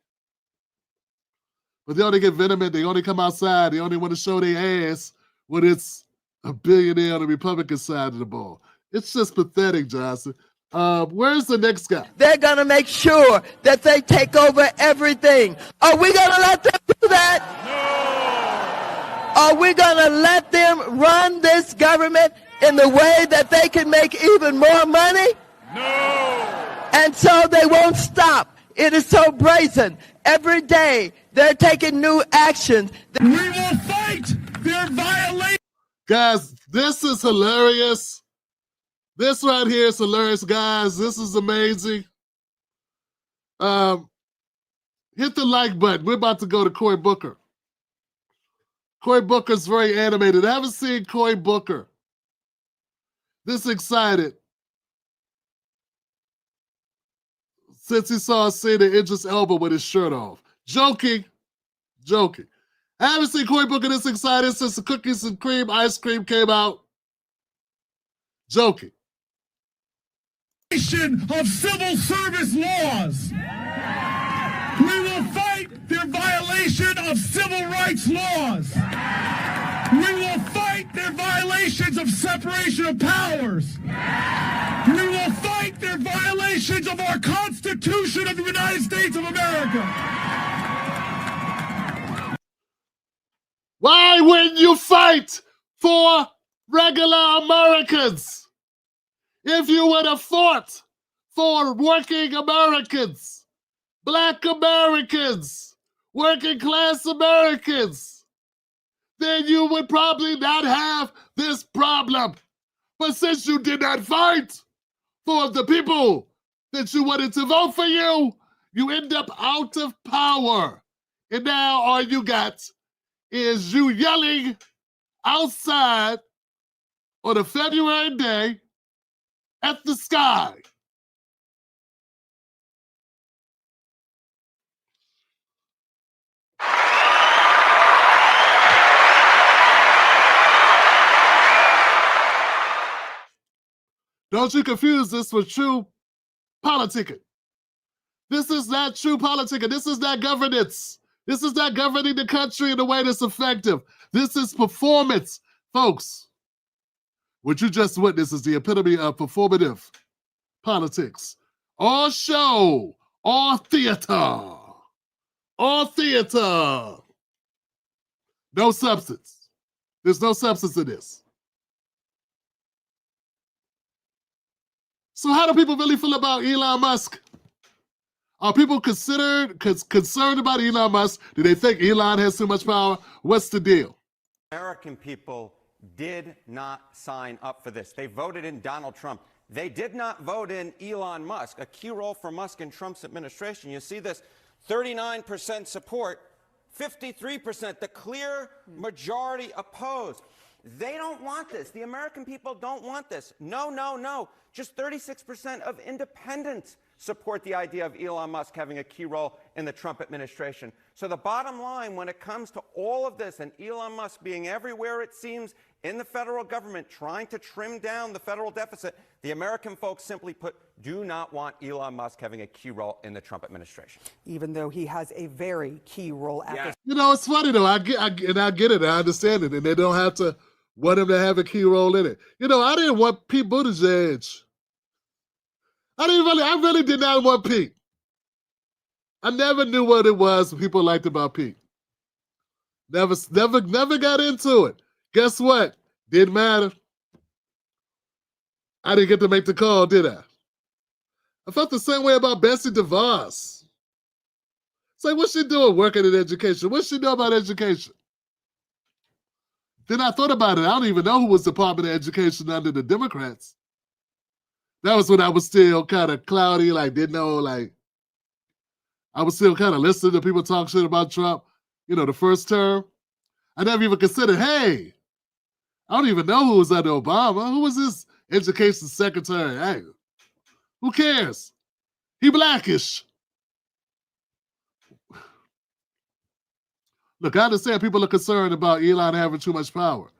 But they only get venomous. They only come outside. They only want to show their ass when it's a billionaire on the Republican side of the ball. It's just pathetic, Johnson. Where's the next guy? They're going to make sure that they take over everything. Are we going to let them do that? No. Are we going to let them run this government in the way that they can make even more money? No. And so they won't stop. It is so brazen. Every day they're taking new actions. We will fight their violation. Guys, this is hilarious. This right here is hilarious, guys. This is amazing. Hit the like button. We're about to go to Cory Booker. Cory Booker's very animated. I haven't seen Cory Booker this excited since he saw Cena Idris Elba with his shirt off. Joking. I haven't seen Cory Booker this excited since the cookies and cream ice cream came out. Joking. Of civil service laws. We will fight their violation of civil rights laws. We will fight their violations of separation of powers. We will fight their violations of our Constitution of the United States of America. Why wouldn't you fight for regular Americans? If you would have fought for working Americans, Black Americans, working class Americans, then you would probably not have this problem. But since you did not fight for the people that you wanted to vote for you, you end up out of power. And now all you got is you yelling outside on a February day at the sky. Don't you confuse this with true politicking. This is not true politicking. This is not governance. This is not governing the country in a way that's effective. This is performance, folks. What you just witnessed is the epitome of performative politics. All show, all theater, all theater. No substance. There's no substance in this. So how do people really feel about Elon Musk? Are people concerned about Elon Musk? Do they think Elon has too much power? What's the deal? American people did not sign up for this. They voted in Donald Trump. They did not vote in Elon Musk, a key role for Musk and Trump's administration. You see this 39% support, 53%, the clear majority opposed. They don't want this. The American people don't want this. No, no, no. Just 36% of independents support the idea of Elon Musk having a key role in the Trump administration. So the bottom line when it comes to all of this and Elon Musk being everywhere it seems in the federal government trying to trim down the federal deficit, the American folks simply put do not want Elon Musk having a key role in the Trump administration. Even though he has a very key role at this. You know, it's funny though. I get it. I understand it. And they don't have to want him to have a key role in it. You know, I didn't want Pete Buttigieg. I really did not want Pete. I never knew what it was people liked about Pete. Never got into it. Guess what? Didn't matter. I didn't get to make the call, did I? I felt the same way about Betsy DeVos. It's like, what's she doing working in education? What's she doing about education? Then I thought about it. I don't even know who was Department of Education under the Democrats. That was when I was still kind of cloudy, like didn't know, like I was still kind of listening to people talk shit about Trump, you know, the first term. I never even considered, hey, I don't even know who was under Obama. Who was his education secretary? Hey, who cares? He blackish. Look, I understand people are concerned about Elon having too much power.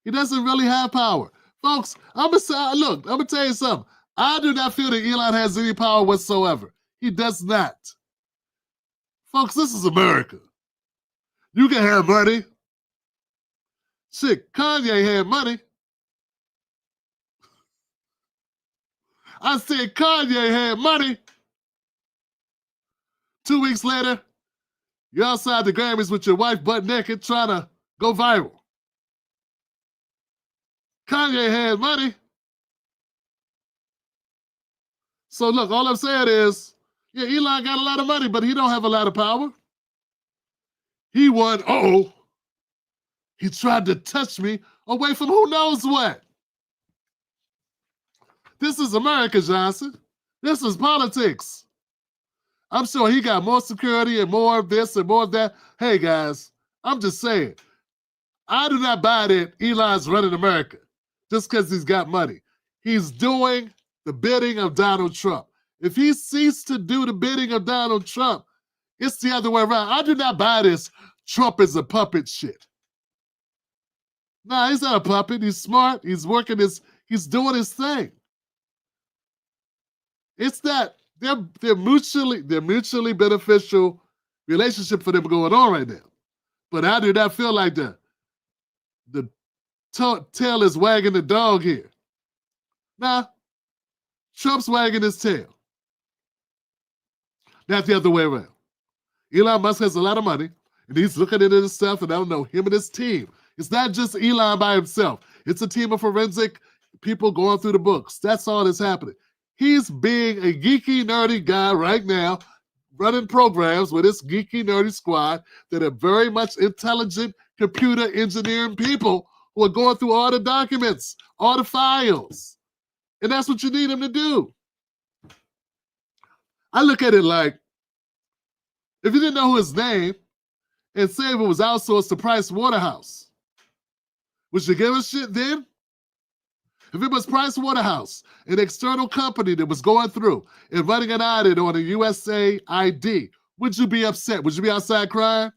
He doesn't really have power. Folks, I'm gonna tell you something. I do not feel that Elon has any power whatsoever. He does not. Folks, this is America. You can have money. Shit, Kanye had money. I said Kanye had money. 2 weeks later, you're outside the Grammys with your wife butt naked trying to go viral. Kanye had money. So look, all I'm saying is, yeah, Elon got a lot of money, but he don't have a lot of power. He won, he tried to touch me away from who knows what. This is America, Johnson. This is politics. I'm sure he got more security and more of this and more of that. Hey, guys, I'm just saying, I do not buy that Elon's running America just because he's got money. He's doing the bidding of Donald Trump. If he ceased to do the bidding of Donald Trump, it's the other way around. I do not buy this Trump is a puppet shit. Nah, he's not a puppet. He's smart. He's working he's doing his thing. It's that they're mutually beneficial relationship for them going on right now. But I do not feel like the tail is wagging the dog here. Nah, Trump's wagging his tail. Not the other way around. Elon Musk has a lot of money, and he's looking into this stuff, and I don't know, him and his team. It's not just Elon by himself. It's a team of forensic people going through the books. That's all that's happening. He's being a geeky, nerdy guy right now, running programs with this geeky, nerdy squad that are very much intelligent computer engineering people who are going through all the documents, all the files. And that's what you need him to do. I look at it like, if you didn't know his name, and say if it was outsourced to Price Waterhouse, would you give a shit then? If it was Price Waterhouse, an external company that was going through and running an audit on a USAID, would you be upset? Would you be outside crying?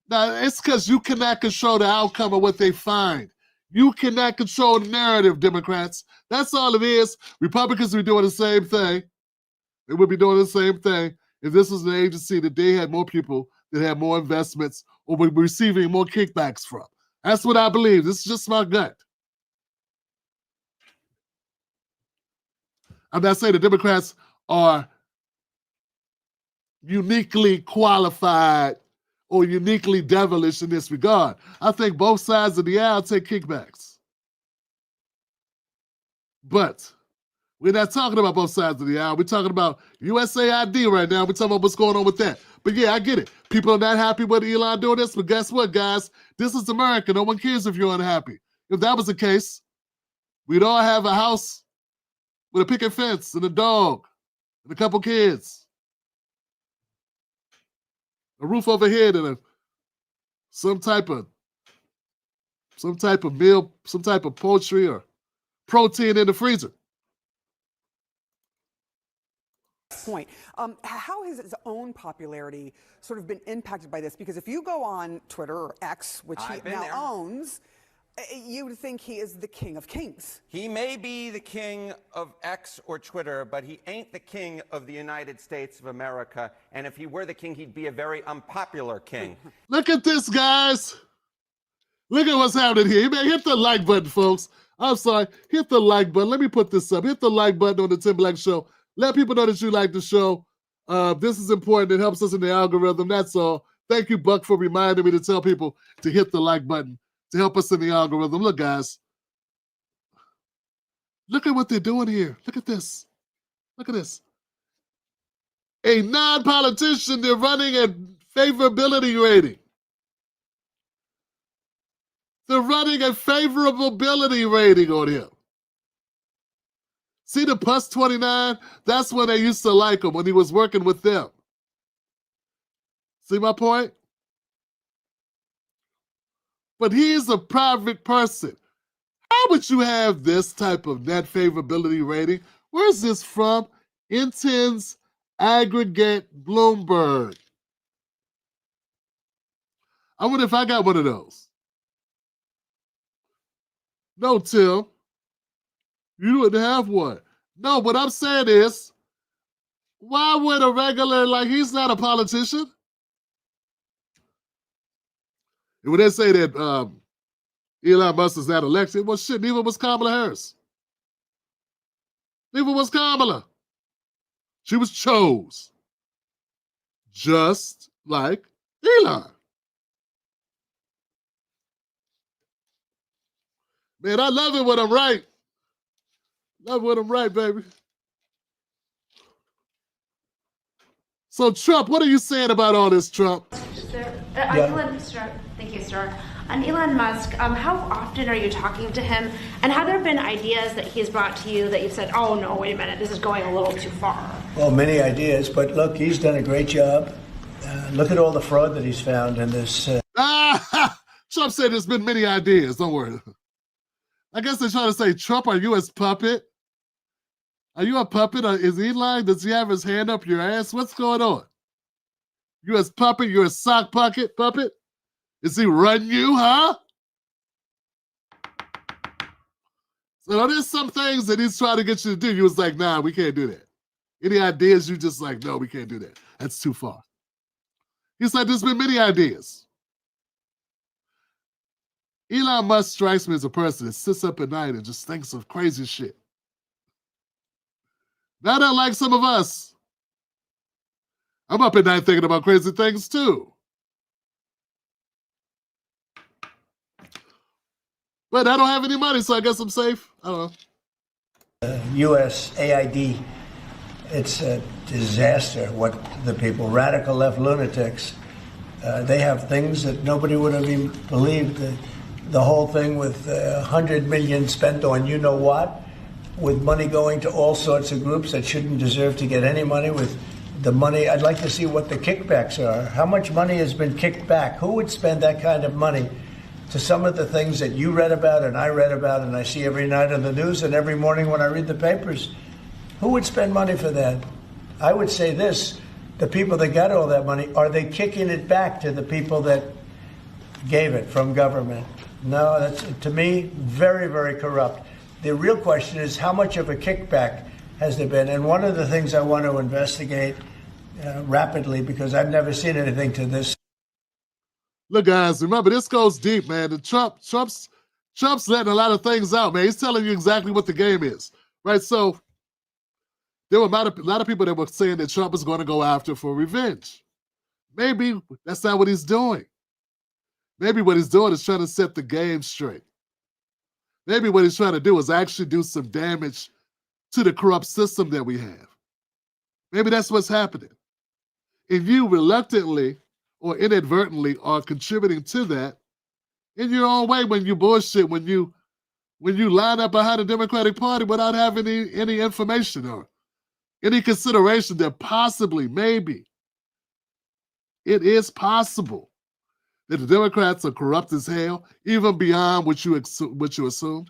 Now, it's because you cannot control the outcome of what they find. You cannot control the narrative, Democrats. That's all it is. Republicans will be doing the same thing. They would be doing the same thing if this was an agency that they had more people that had more investments or were receiving more kickbacks from. That's what I believe. This is just my gut. I'm not saying the Democrats are uniquely qualified or uniquely devilish in this regard. I think both sides of the aisle take kickbacks. But we're not talking about both sides of the aisle. We're talking about USAID right now. We're talking about what's going on with that. But yeah, I get it. People are not happy with Elon doing this, but guess what, guys? This is America. No one cares if you're unhappy. If that was the case, we'd all have a house with a picket fence and a dog and a couple kids, a roof overhead, and some type of meal, some type of poultry or protein in the freezer. Point. How has his own popularity sort of been impacted by this? Because if you go on Twitter or X, which he now owns, you would think he is the king of kings. He may be the king of X or Twitter, but he ain't the king of the United States of America. And if he were the king, he'd be a very unpopular king. Look at this, guys. Look at what's happening here. Man, hit the like button, folks. I'm sorry. Hit the like button. Let me put this up. Hit the like button on the Tim Black Show. Let people know that you like the show. This is important. It helps us in the algorithm. That's all. Thank you, Buck, for reminding me to tell people to hit the like button to help us in the algorithm. Look, guys. Look at what they're doing here. Look at this. Look at this. A non-politician, they're running a favorability rating. They're running a favorability rating on him. See the plus 29? That's when they used to like him, when he was working with them. See my point? But he's a private person. How would you have this type of net favorability rating? Where's this from? Intense Aggregate Bloomberg. I wonder if I got one of those. No, Tim. You wouldn't have one. No, what I'm saying is, why would a regular, like, he's not a politician. And when they say that Elon Musk is not elected, well, shit, neither was Kamala Harris. Neither was Kamala. She was chose. Just like Elon. Man, I love it when I'm right. Love it when I'm right, baby. So, Trump, what are you saying about all this, Trump? Thank you, sir. On Elon Musk, how often are you talking to him? And have there been ideas that he's brought to you that you've said, oh, no, wait a minute, this is going a little too far? Well, many ideas, but look, he's done a great job. Look at all the fraud that he's found in this. Trump said there's been many ideas. Don't worry. I guess they're trying to say, Trump, are you his puppet? Are you a puppet? Is he lying? Does he have his hand up your ass? What's going on? You his puppet? You're a sock puppet? Is he running you, huh? So there's some things that he's trying to get you to do. You was like, nah, we can't do that. Any ideas, you just like, no, we can't do that. That's too far. He said there's been many ideas. Elon Musk strikes me as a person that sits up at night and just thinks of crazy shit. Not unlike some of us. I'm up at night thinking about crazy things too. But I don't have any money, so I guess I'm safe. I don't know. USAID, it's a disaster what the people, radical left lunatics, they have things that nobody would have even believed. The whole thing with $100 million spent on you know what, with money going to all sorts of groups that shouldn't deserve to get any money. With the money, I'd like to see what the kickbacks are. How much money has been kicked back? Who would spend that kind of money to some of the things that you read about and I read about and I see every night on the news and every morning when I read the papers? Who would spend money for that? I would say this, the people that got all that money, are they kicking it back to the people that gave it from government? No, that's, to me, very, very corrupt. The real question is, how much of a kickback has there been? And one of the things I want to investigate rapidly, because I've never seen anything to this. Look, guys, remember, this goes deep, man. Trump's letting a lot of things out, man. He's telling you exactly what the game is, right? So there were a lot of people that were saying that Trump is going to go after for revenge. Maybe that's not what he's doing. Maybe what he's doing is trying to set the game straight. Maybe what he's trying to do is actually do some damage to the corrupt system that we have. Maybe that's what's happening. And you reluctantly or inadvertently are contributing to that in your own way when you bullshit, when you line up behind the Democratic Party without having any information or any consideration that possibly, maybe, it is possible that the Democrats are corrupt as hell, even beyond what you assumed.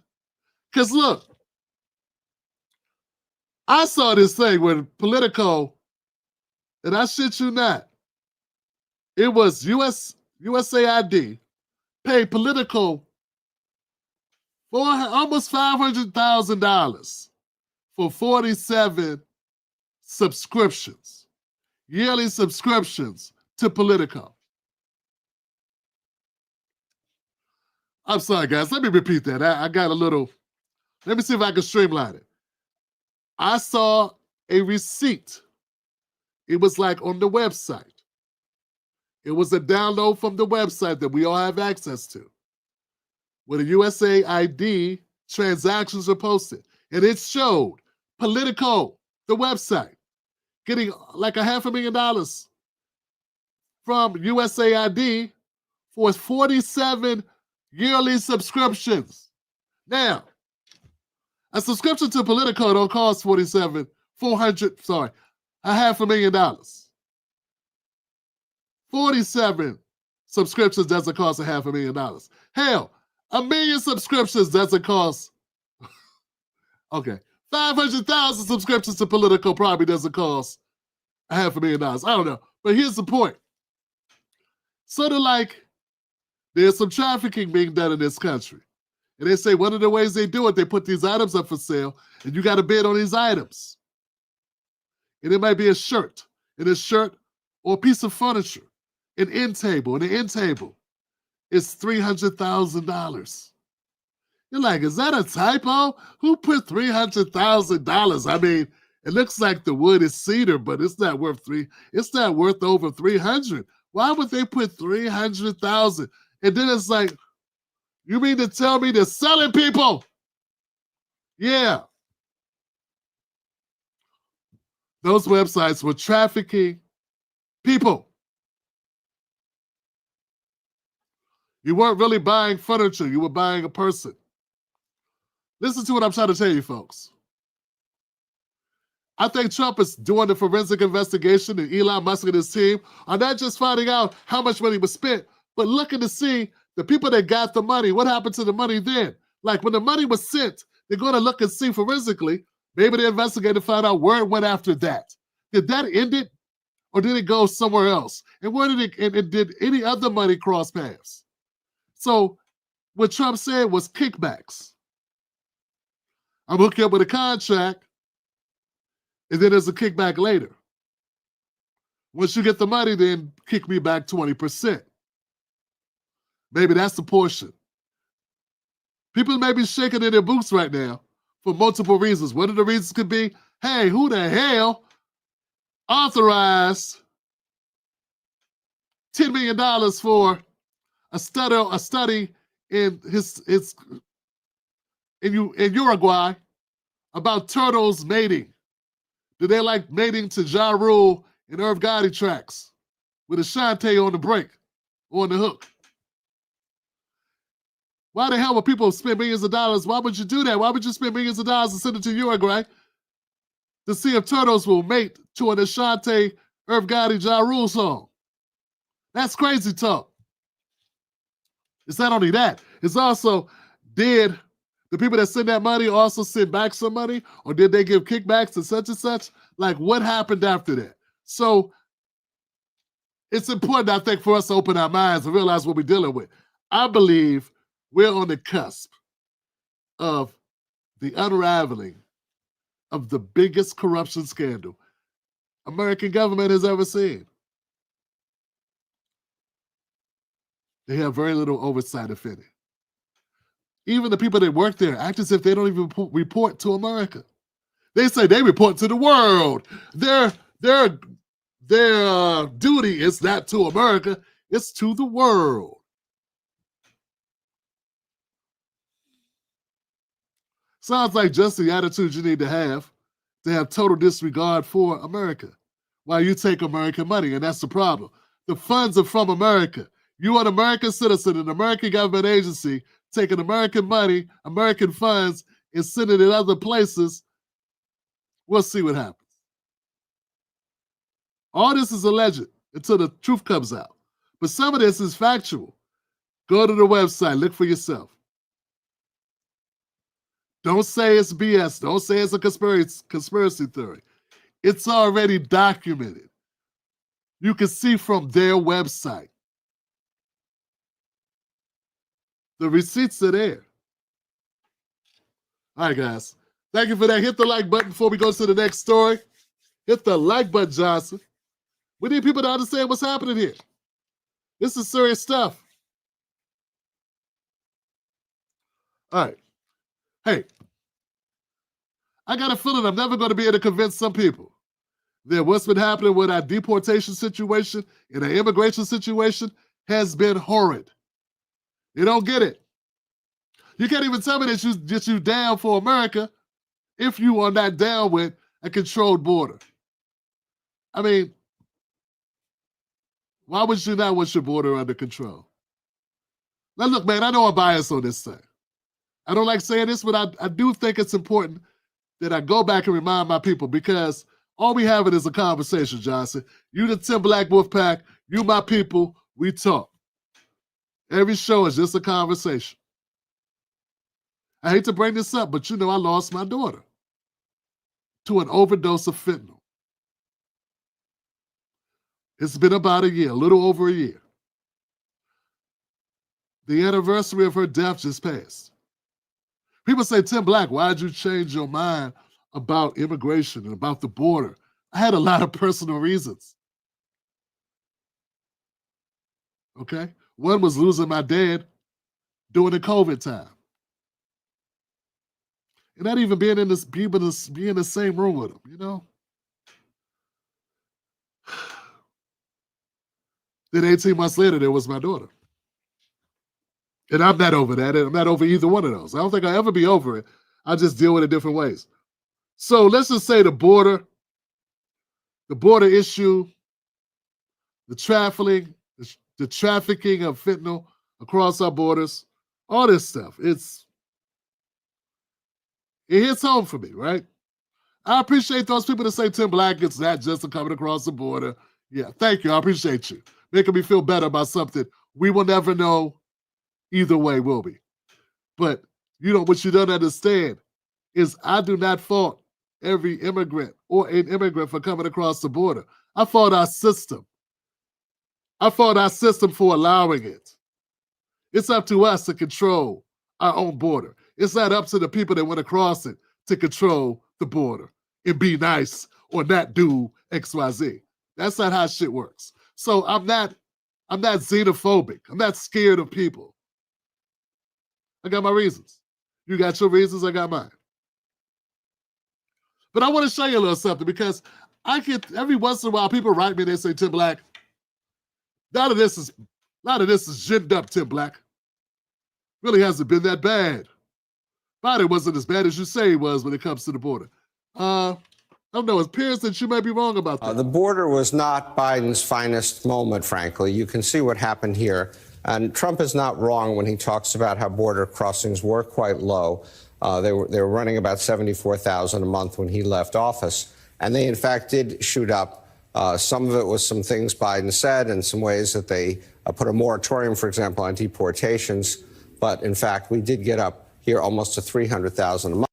Because look, I saw this thing where Politico, and I shit you not, it was USAID paid Politico for almost $500,000 for 47 subscriptions, yearly subscriptions to Politico. I'm sorry, guys. Let me repeat that. I got a little, let me see if I can streamline it. I saw a receipt. It was like on the website. It was a download from the website that we all have access to, where the USAID transactions are posted. And it showed Politico, the website, getting like $500,000 from USAID for 47 yearly subscriptions. Now, a subscription to Politico don't cost $500,000. 47 subscriptions doesn't cost $500,000. Hell, 1 million subscriptions doesn't cost. Okay, 500,000 subscriptions to Politico probably doesn't cost $500,000. I don't know, but here's the point. Sort of like there's some trafficking being done in this country. And they say one of the ways they do it, they put these items up for sale, and you got to bid on these items. And it might be a shirt, or a piece of furniture, an end table, and an end table. is $300,000. You're like, is that a typo? Who put $300,000? I mean, it looks like the wood is cedar, but it's not worth it's not worth over 300. Why would they put 300,000? And then it's like, you mean to tell me they're selling people? Yeah. Those websites were trafficking people. You weren't really buying furniture, you were buying a person. Listen to what I'm trying to tell you, folks. I think Trump is doing the forensic investigation, and Elon Musk and his team are not just finding out how much money was spent, but looking to see the people that got the money, what happened to the money then. Like when the money was sent, they're going to look and see forensically, maybe the investigator find out where it went after that. Did that end it, or did it go somewhere else? And where did it, and did any other money cross paths? So what Trump said was kickbacks. I'm hooking up with a contract, and then there's a kickback later. Once you get the money, then kick me back 20%. Maybe that's the portion. People may be shaking in their boots right now for multiple reasons. One of the reasons could be, hey, who the hell authorized $10 million for a study in in Uruguay about turtles mating? Do they like mating to Ja Rule and Irv Gotti tracks with Ashanti on the break or on the hook? Why the hell would people spend millions of dollars? Why would you do that? Why would you spend millions of dollars and send it to Uruguay to see if turtles will mate to an Ashanti, Irv Gotti, Ja Rule song? That's crazy talk. It's not only that. It's also, did the people that send that money also send back some money? Or did they give kickbacks to such and such? Like, what happened after that? So it's important, I think, for us to open our minds and realize what we're dealing with. I believe we're on the cusp of the unraveling of the biggest corruption scandal American government has ever seen. They have very little oversight, if any. Even the people that work there act as if they don't even report to America. They say they report to the world. Their duty is not to America, it's to the world. Sounds like just the attitude you need to have total disregard for America while you take American money, and that's the problem. The funds are from America. You are an American citizen, an American government agency, taking American money, American funds, and sending it other places. We'll see what happens. All this is alleged until the truth comes out. But some of this is factual. Go to the website, look for yourself. Don't say it's BS. Don't say it's a conspiracy theory. It's already documented. You can see from their website. The receipts are there. All right, guys. Thank you for that. Hit the like button before we go to the next story. Hit the like button, Johnson. We need people to understand what's happening here. This is serious stuff. All right. Hey, I got a feeling I'm never going to be able to convince some people that what's been happening with our deportation situation and our immigration situation has been horrid. You don't get it. You can't even tell me that you down for America if you are not down with a controlled border. I mean, why would you not want your border under control? Now, look, man, I know I'm biased on this thing. I don't like saying this, but I do think it's important that I go back and remind my people, because all we have is a conversation, Johnson. You the Tim Black Wolf Pack, you my people, we talk. Every show is just a conversation. I hate to bring this up, but you know I lost my daughter to an overdose of fentanyl. It's been about a year, a little over a year. The anniversary of her death just passed. People say, Tim Black, why did you change your mind about immigration and about the border? I had a lot of personal reasons. Okay? One was losing my dad during the COVID time. And not even being in the same room with him, you know? Then 18 months later, there was my daughter. And I'm not over that. And I'm not over either one of those. I don't think I'll ever be over it. I just deal with it different ways. So let's just say the border issue, the trafficking of fentanyl across our borders, all this stuff. It hits home for me, right? I appreciate those people that say Tim Black, it's not just coming across the border. Yeah, thank you. I appreciate you. Making me feel better about something we will never know either way, will be. But what you don't understand is I do not fault every immigrant or an immigrant for coming across the border. I fault our system. I fault our system for allowing it. It's up to us to control our own border. It's not up to the people that went across it to control the border and be nice or not do XYZ. That's not how shit works. So I'm not xenophobic. I'm not scared of people. I got my reasons. You got your reasons, I got mine. But I want to show you a little something because I get every once in a while people write me and they say, Tim Black, a lot of this is ginned up, Tim Black. Really hasn't been that bad. Biden wasn't as bad as you say he was when it comes to the border. I don't know. It appears that you may be wrong about that. The border was not Biden's finest moment, frankly. You can see what happened here. And Trump is not wrong when he talks about how border crossings were quite low. They were running about 74,000 a month when he left office. And they, in fact, did shoot up. Some of it was some things Biden said and some ways that they put a moratorium, for example, on deportations. But, in fact, we did get up here almost to 300,000 a month.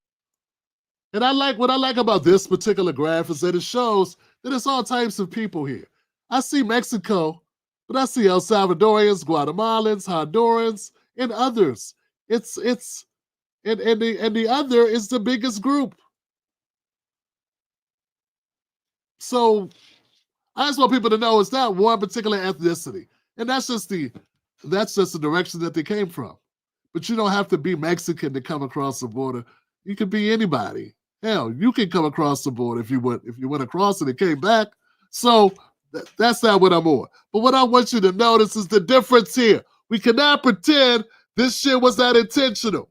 And what I like about this particular graph is that it shows that it's all types of people here. I see Mexico, but I see El Salvadorians, Guatemalans, Hondurans, and others. And the other is the biggest group. So I just want people to know it's not one particular ethnicity. And that's just the direction that they came from. But you don't have to be Mexican to come across the border. You could be anybody. Hell, you can come across the border if you went across it and came back. So that's not what I'm on. But what I want you to notice is the difference here. We cannot pretend this shit was not intentional.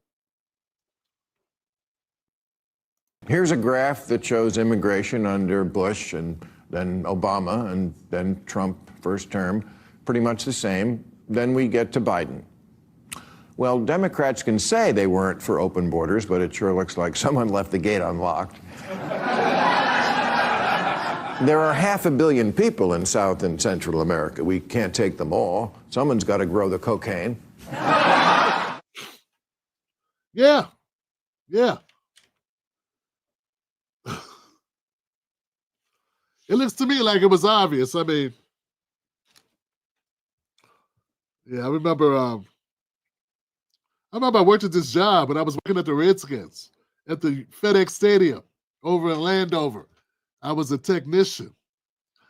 Here's a graph that shows immigration under Bush and then Obama and then Trump first term, pretty much the same. Then we get to Biden. Well, Democrats can say they weren't for open borders, but it sure looks like someone left the gate unlocked. There are 500 million people in South and Central America. We can't take them all. Someone's got to grow the cocaine. Yeah. It looks to me like it was obvious. I mean, yeah, I remember I worked at this job and I was working at the Redskins at the FedEx Stadium over in Landover. I was a technician.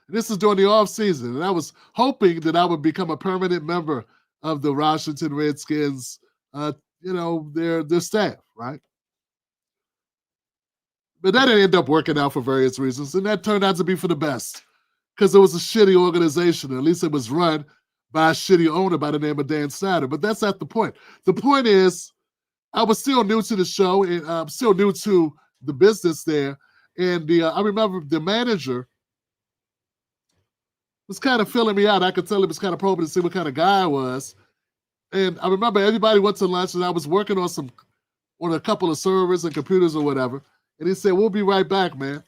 And this is during the off season. And I was hoping that I would become a permanent member of the Washington Redskins, their staff, right? But that didn't end up working out for various reasons. And that turned out to be for the best because it was a shitty organization. At least it was run by a shitty owner by the name of Dan Snyder. But that's not the point. The point is, I was still new to the show and I'm still new to the business there. And I remember the manager was kind of filling me out. I could tell he was kind of probing to see what kind of guy I was. And I remember everybody went to lunch and I was working on a couple of servers and computers or whatever. And he said, "We'll be right back, man."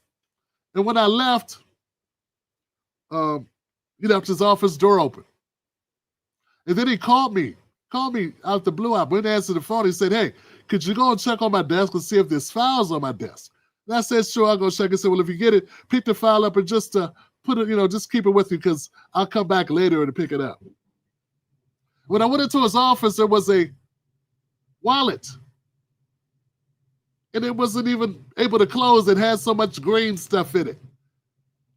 And when I left, he left his office door open. And then he called me out the blue. I went and answered the phone. He said, "Hey, could you go and check on my desk and see if there's files on my desk?" And I said, "Sure, I'll go check." He said, "Well, if you get it, pick the file up and just put it, just keep it with you because I'll come back later to pick it up." When I went into his office, there was a wallet. And it wasn't even able to close. It had so much green stuff in it.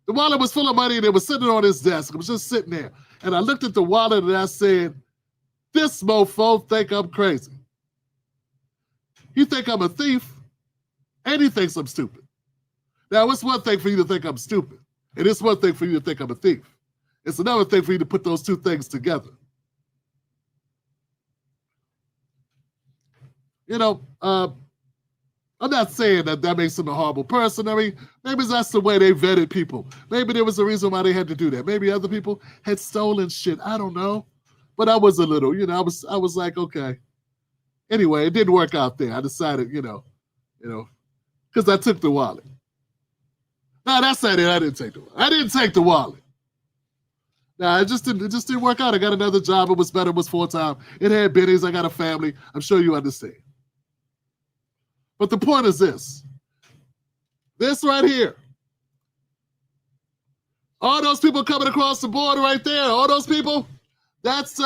The wallet was full of money and it was sitting on his desk. It was just sitting there. And I looked at the wallet and I said, This mofo think I'm crazy. He think I'm a thief, and he thinks I'm stupid. Now, it's one thing for you to think I'm stupid, and it's one thing for you to think I'm a thief. It's another thing for you to put those two things together. You know, I'm not saying that makes him a horrible person. I mean, maybe that's the way they vetted people. Maybe there was a reason why they had to do that. Maybe other people had stolen shit. I don't know. But I was a little, I was like, okay. Anyway, it didn't work out there. I decided, because I took the wallet. No, that's not it. I didn't take the wallet. I didn't take the wallet. Nah, it just didn't work out. I got another job. It was better. It was full-time. It had bennies. I got a family. I'm sure you understand. But the point is this. This right here. All those people coming across the border right there, all those people, that's, they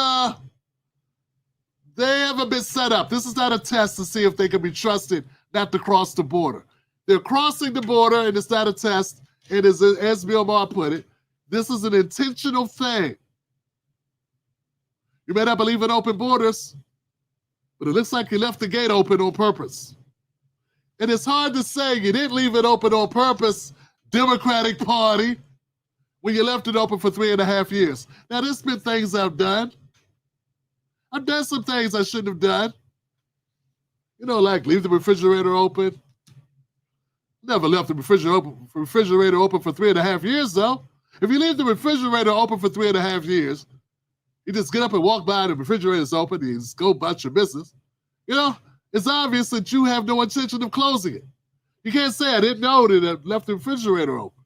haven't been set up. This is not a test to see if they can be trusted not to cross the border. They're crossing the border, and it's not a test. It is, as Bill Maher put it, this is an intentional thing. You may not believe in open borders, but it looks like you left the gate open on purpose. And it's hard to say you didn't leave it open on purpose, Democratic Party, when you left it open for 3.5 years. Now, there's been things I've done. I've done some things I shouldn't have done. Like leave the refrigerator open. Never left the refrigerator open for 3.5 years, though. If you leave the refrigerator open for 3.5 years, you just get up and walk by, the refrigerator's open, and you just go about your business. It's obvious that you have no intention of closing it. You can't say, I didn't know that I left the refrigerator open.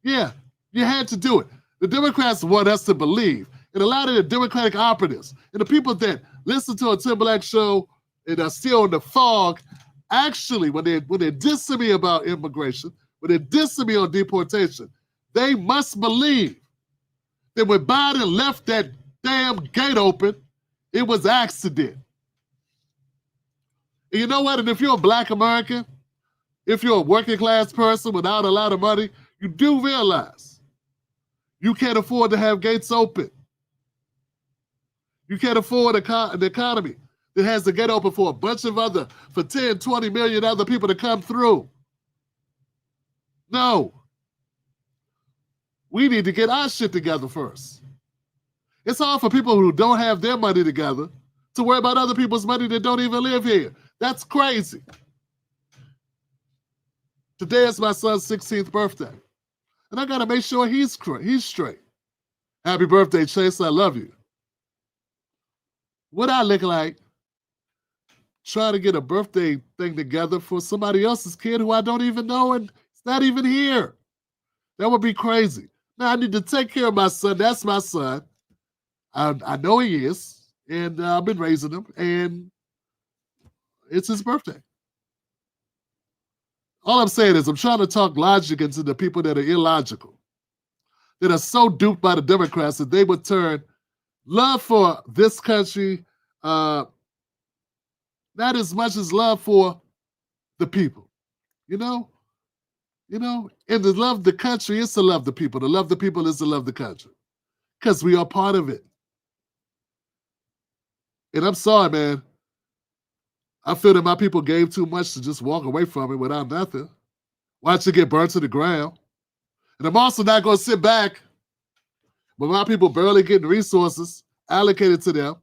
Yeah, you had to do it. The Democrats want us to believe, and a lot of the Democratic operatives and the people that listen to a Tim Black show and are still in the fog, actually, when they're dissing me about immigration, when they're dissing me on deportation, they must believe that when Biden left that damn gate open, it was an accident. And you know what? And if you're a Black American, if you're a working class person without a lot of money, you do realize you can't afford to have gates open. You can't afford an economy that has the gate open for a bunch of for 10, 20 million other people to come through. No. We need to get our shit together first. It's hard for people who don't have their money together to worry about other people's money that don't even live here. That's crazy. Today is my son's 16th birthday. And I got to make sure he's straight. Happy birthday, Chase. I love you. What I look like trying to get a birthday thing together for somebody else's kid who I don't even know and it's not even here. That would be crazy. Now, I need to take care of my son. That's my son. I know he is. And I've been raising him. And it's his birthday. All I'm saying is I'm trying to talk logic into the people that are illogical, that are so duped by the Democrats that they would turn love for this country, not as much as love for the people. And to love the country is to love the people. To love the people is to love the country. Because we are part of it. And I'm sorry, man. I feel that my people gave too much to just walk away from it without nothing. Watch it get burnt to the ground. And I'm also not going to sit back when my people barely getting resources allocated to them,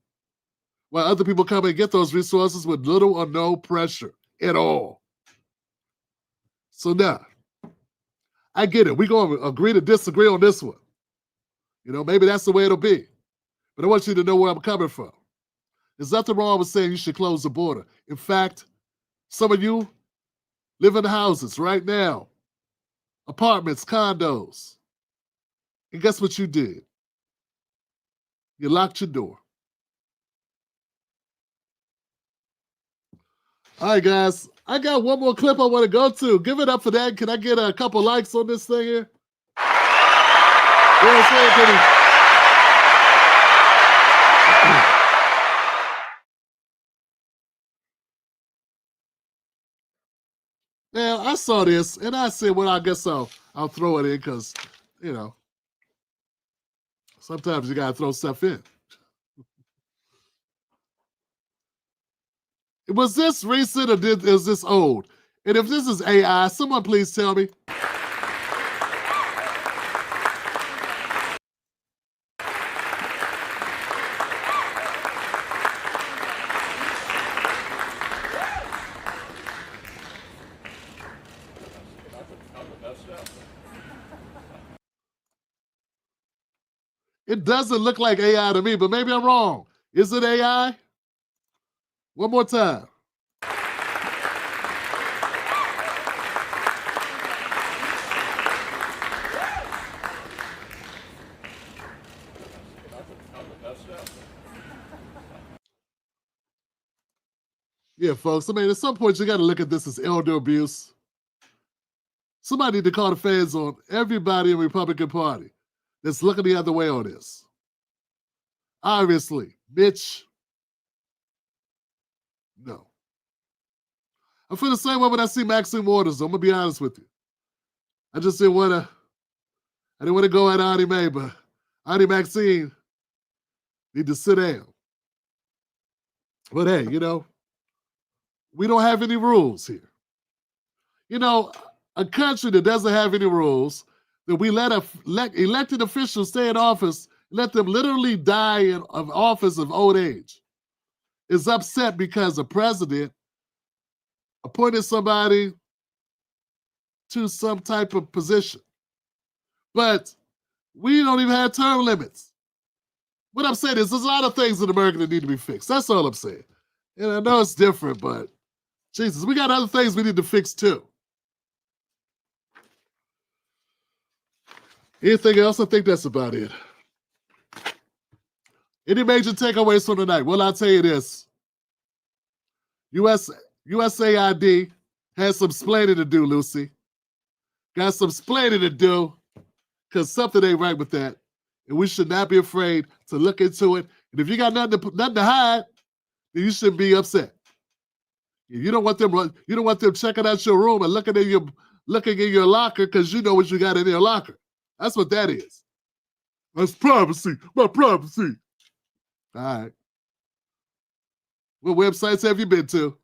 while other people come and get those resources with little or no pressure at all. So now, I get it. We're going to agree to disagree on this one. Maybe that's the way it'll be. But I want you to know where I'm coming from. There's nothing wrong with saying you should close the border. In fact, some of you live in houses right now, apartments, condos. And guess what you did? You locked your door. All right, guys. I got one more clip I want to go to. Give it up for that. Can I get a couple likes on this thing here? Now, I saw this, and I said, well, I guess I'll throw it in because, sometimes you got to throw stuff in. Was this recent or is this old? And if this is AI, someone please tell me. It doesn't look like AI to me, but maybe I'm wrong. Is it AI? One more time. Yeah, folks. I mean, at some point, you got to look at this as elder abuse. Somebody need to call the fans on everybody in the Republican Party that's looking the other way on this. Obviously, Mitch, no. I feel the same way when I see Maxine Waters. I'm gonna be honest with you. I just didn't want to go at Auntie Mae, but Auntie Maxine need to sit down. But hey, we don't have any rules here. A country that doesn't have any rules, that we let elected officials stay in office, let them literally die of office of old age, is upset because the president appointed somebody to some type of position. But we don't even have term limits. What I'm saying is there's a lot of things in America that need to be fixed. That's all I'm saying. And I know it's different, but Jesus, we got other things we need to fix too. Anything else? I think that's about it. Any major takeaways from tonight? Well, I'll tell you this. USAID has some splaining to do, Lucy. Got some splaining to do because something ain't right with that. And we should not be afraid to look into it. And if you got nothing to hide, then you shouldn't be upset. You don't want them checking out your room and looking in your locker because you know what you got in your locker. That's what that is. That's privacy. My privacy. All right. What websites have you been to?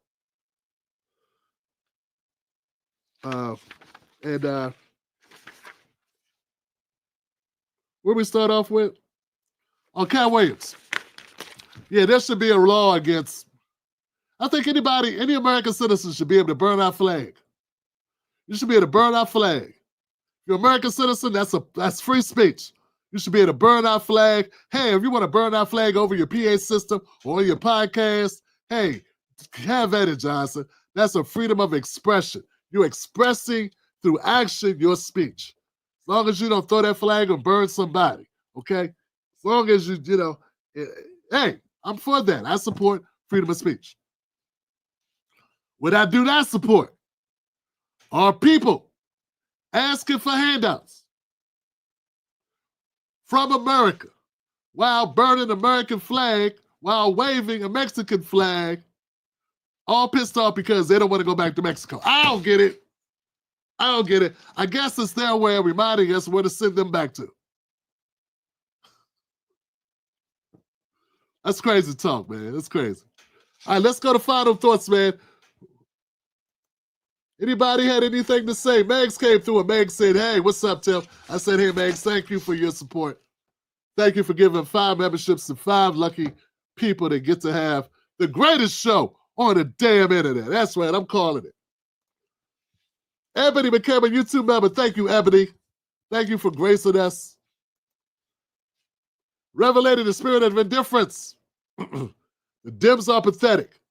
Where we start off with? Oh, Katt Williams. Yeah, there should be a law against. I think any American citizen should be able to burn our flag. You should be able to burn our flag. If you're an American citizen, that's free speech. You should be able to burn our flag. Hey, if you want to burn our flag over your PA system or your podcast, hey, have at it, Johnson. That's a freedom of expression. You're expressing through action your speech. As long as you don't throw that flag or burn somebody, okay? As long as hey, I'm for that. I support freedom of speech. What I do not support are people asking for handouts from America while burning an American flag, while waving a Mexican flag, all pissed off because they don't want to go back to Mexico. I don't get it. I guess it's their way of reminding us where to send them back to. That's crazy talk, man. That's crazy. All right, let's go to final thoughts, man. Anybody had anything to say? Megs came through and Megs said, hey, what's up, Tim? I said, hey, Megs, thank you for your support. Thank you for giving 5 memberships to 5 lucky people that get to have the greatest show on the damn internet. That's right, I'm calling it. Ebony became a YouTube member. Thank you, Ebony. Thank you for gracing us. Revelating the spirit of indifference. The Dems are pathetic.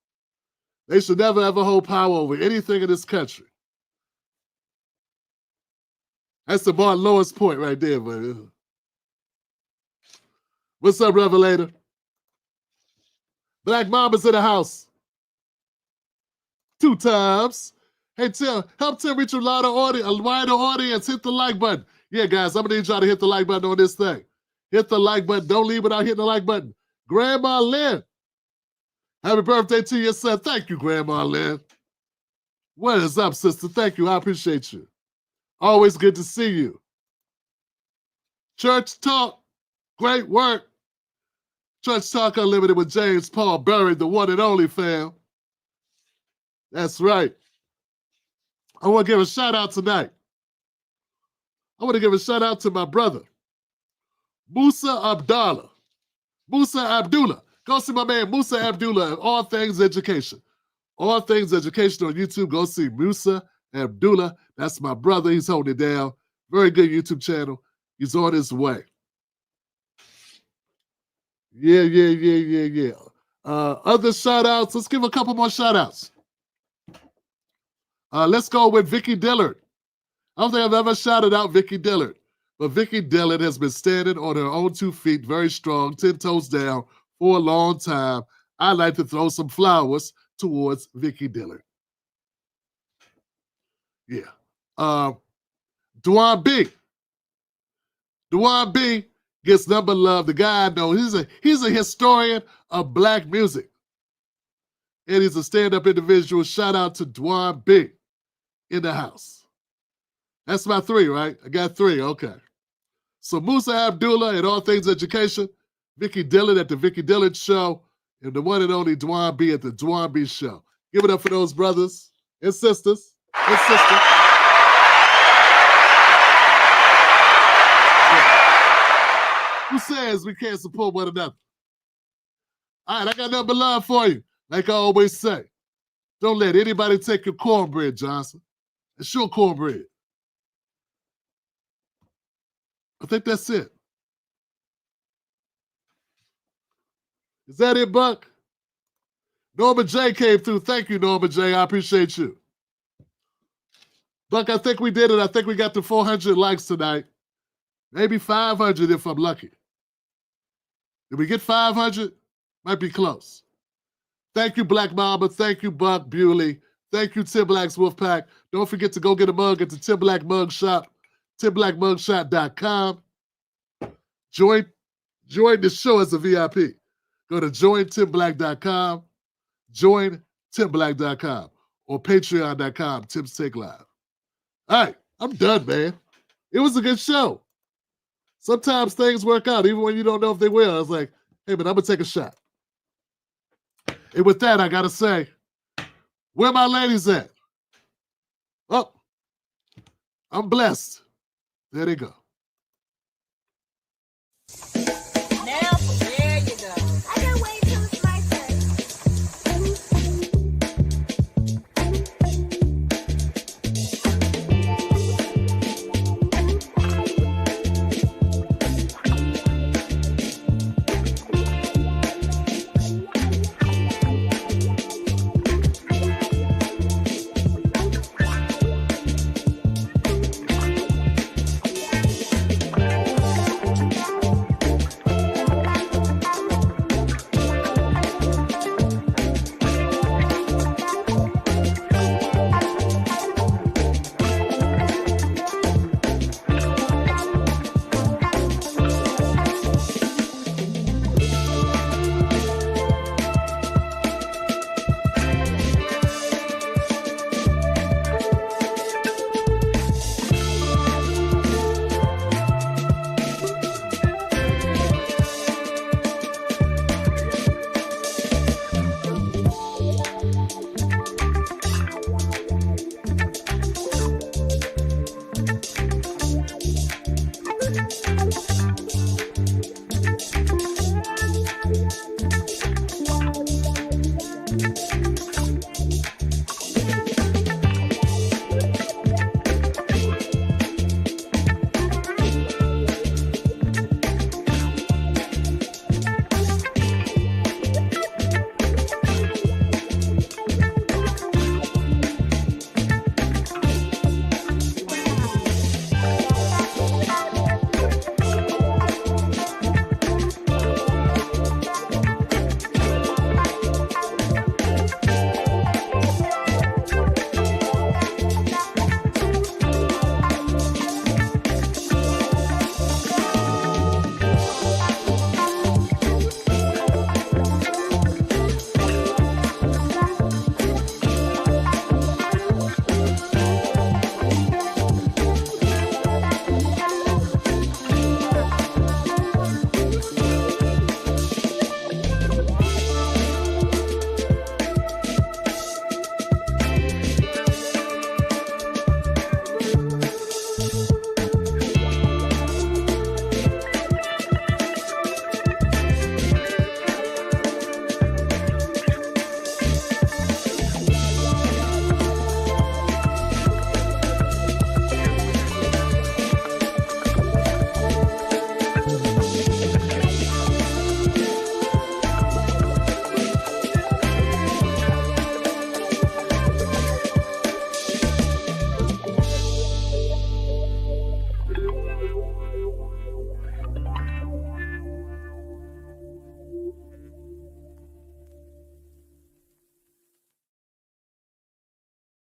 They should never ever hold power over anything in this country. That's the Martin Lewis point right there, buddy. What's up, Revelator? Black Mama's in the house. 2 times. Hey, Tim, help Tim reach a wider audience. Hit the like button. Yeah, guys, I'm going to need y'all to hit the like button on this thing. Hit the like button. Don't leave without hitting the like button. Grandma Lynn. Happy birthday to your son. Thank you, Grandma Lynn. What is up, sister? Thank you. I appreciate you. Always good to see you. Church Talk. Great work. Church Talk Unlimited with James Paul Berry, the one and only fam. That's right. I want to give a shout out tonight. I want to give a shout out to my brother, Musa Abdullah. Musa Abdullah. Go see my man Musa Abdullah, All Things Education. All Things Education on YouTube. Go see Musa Abdullah. That's my brother. He's holding it down. Very good YouTube channel. He's on his way. Yeah. Other shout outs. Let's give a couple more shout outs. Let's go with Vicky Dillard. I don't think I've ever shouted out Vicky Dillard, but Vicky Dillard has been standing on her own 2 feet, very strong, 10 toes down for a long time. I'd like to throw some flowers towards Vicky Dillard. Yeah. Dwan B. Dwan B gets number love. The guy I know, he's a historian of black music. And he's a stand-up individual. Shout out to Dwan B in the house. That's my 3, right? I got 3, okay. So Musa Abdullah at All Things Education, Vicky Dillard at the Vicky Dillard Show, and the one and only Dwan B at the Dwan B Show. Give it up for those brothers and sisters. Who says we can't support one another? All right, I got nothing but love for you. Like I always say, don't let anybody take your cornbread, Johnson. It's your cornbread. I think that's it. Is that it, Buck? Norma J came through. Thank you, Norma J. I appreciate you. Buck, I think we did it. I think we got to 400 likes tonight. Maybe 500 if I'm lucky. Did we get 500? Might be close. Thank you, Black Mamba. Thank you, Buck Bewley. Thank you, Tim Black's Wolfpack. Don't forget to go get a mug at the Tim Black Mug Shop, timblackmugshop.com. Join the show as a VIP. Go to jointimblack.com, jointimblack.com, or patreon.com, Tim's Take Live. All right, I'm done, man. It was a good show. Sometimes things work out, even when you don't know if they will. I was like, hey, man, I'm going to take a shot. And with that, I got to say, where my ladies at? Oh, I'm blessed. There they go.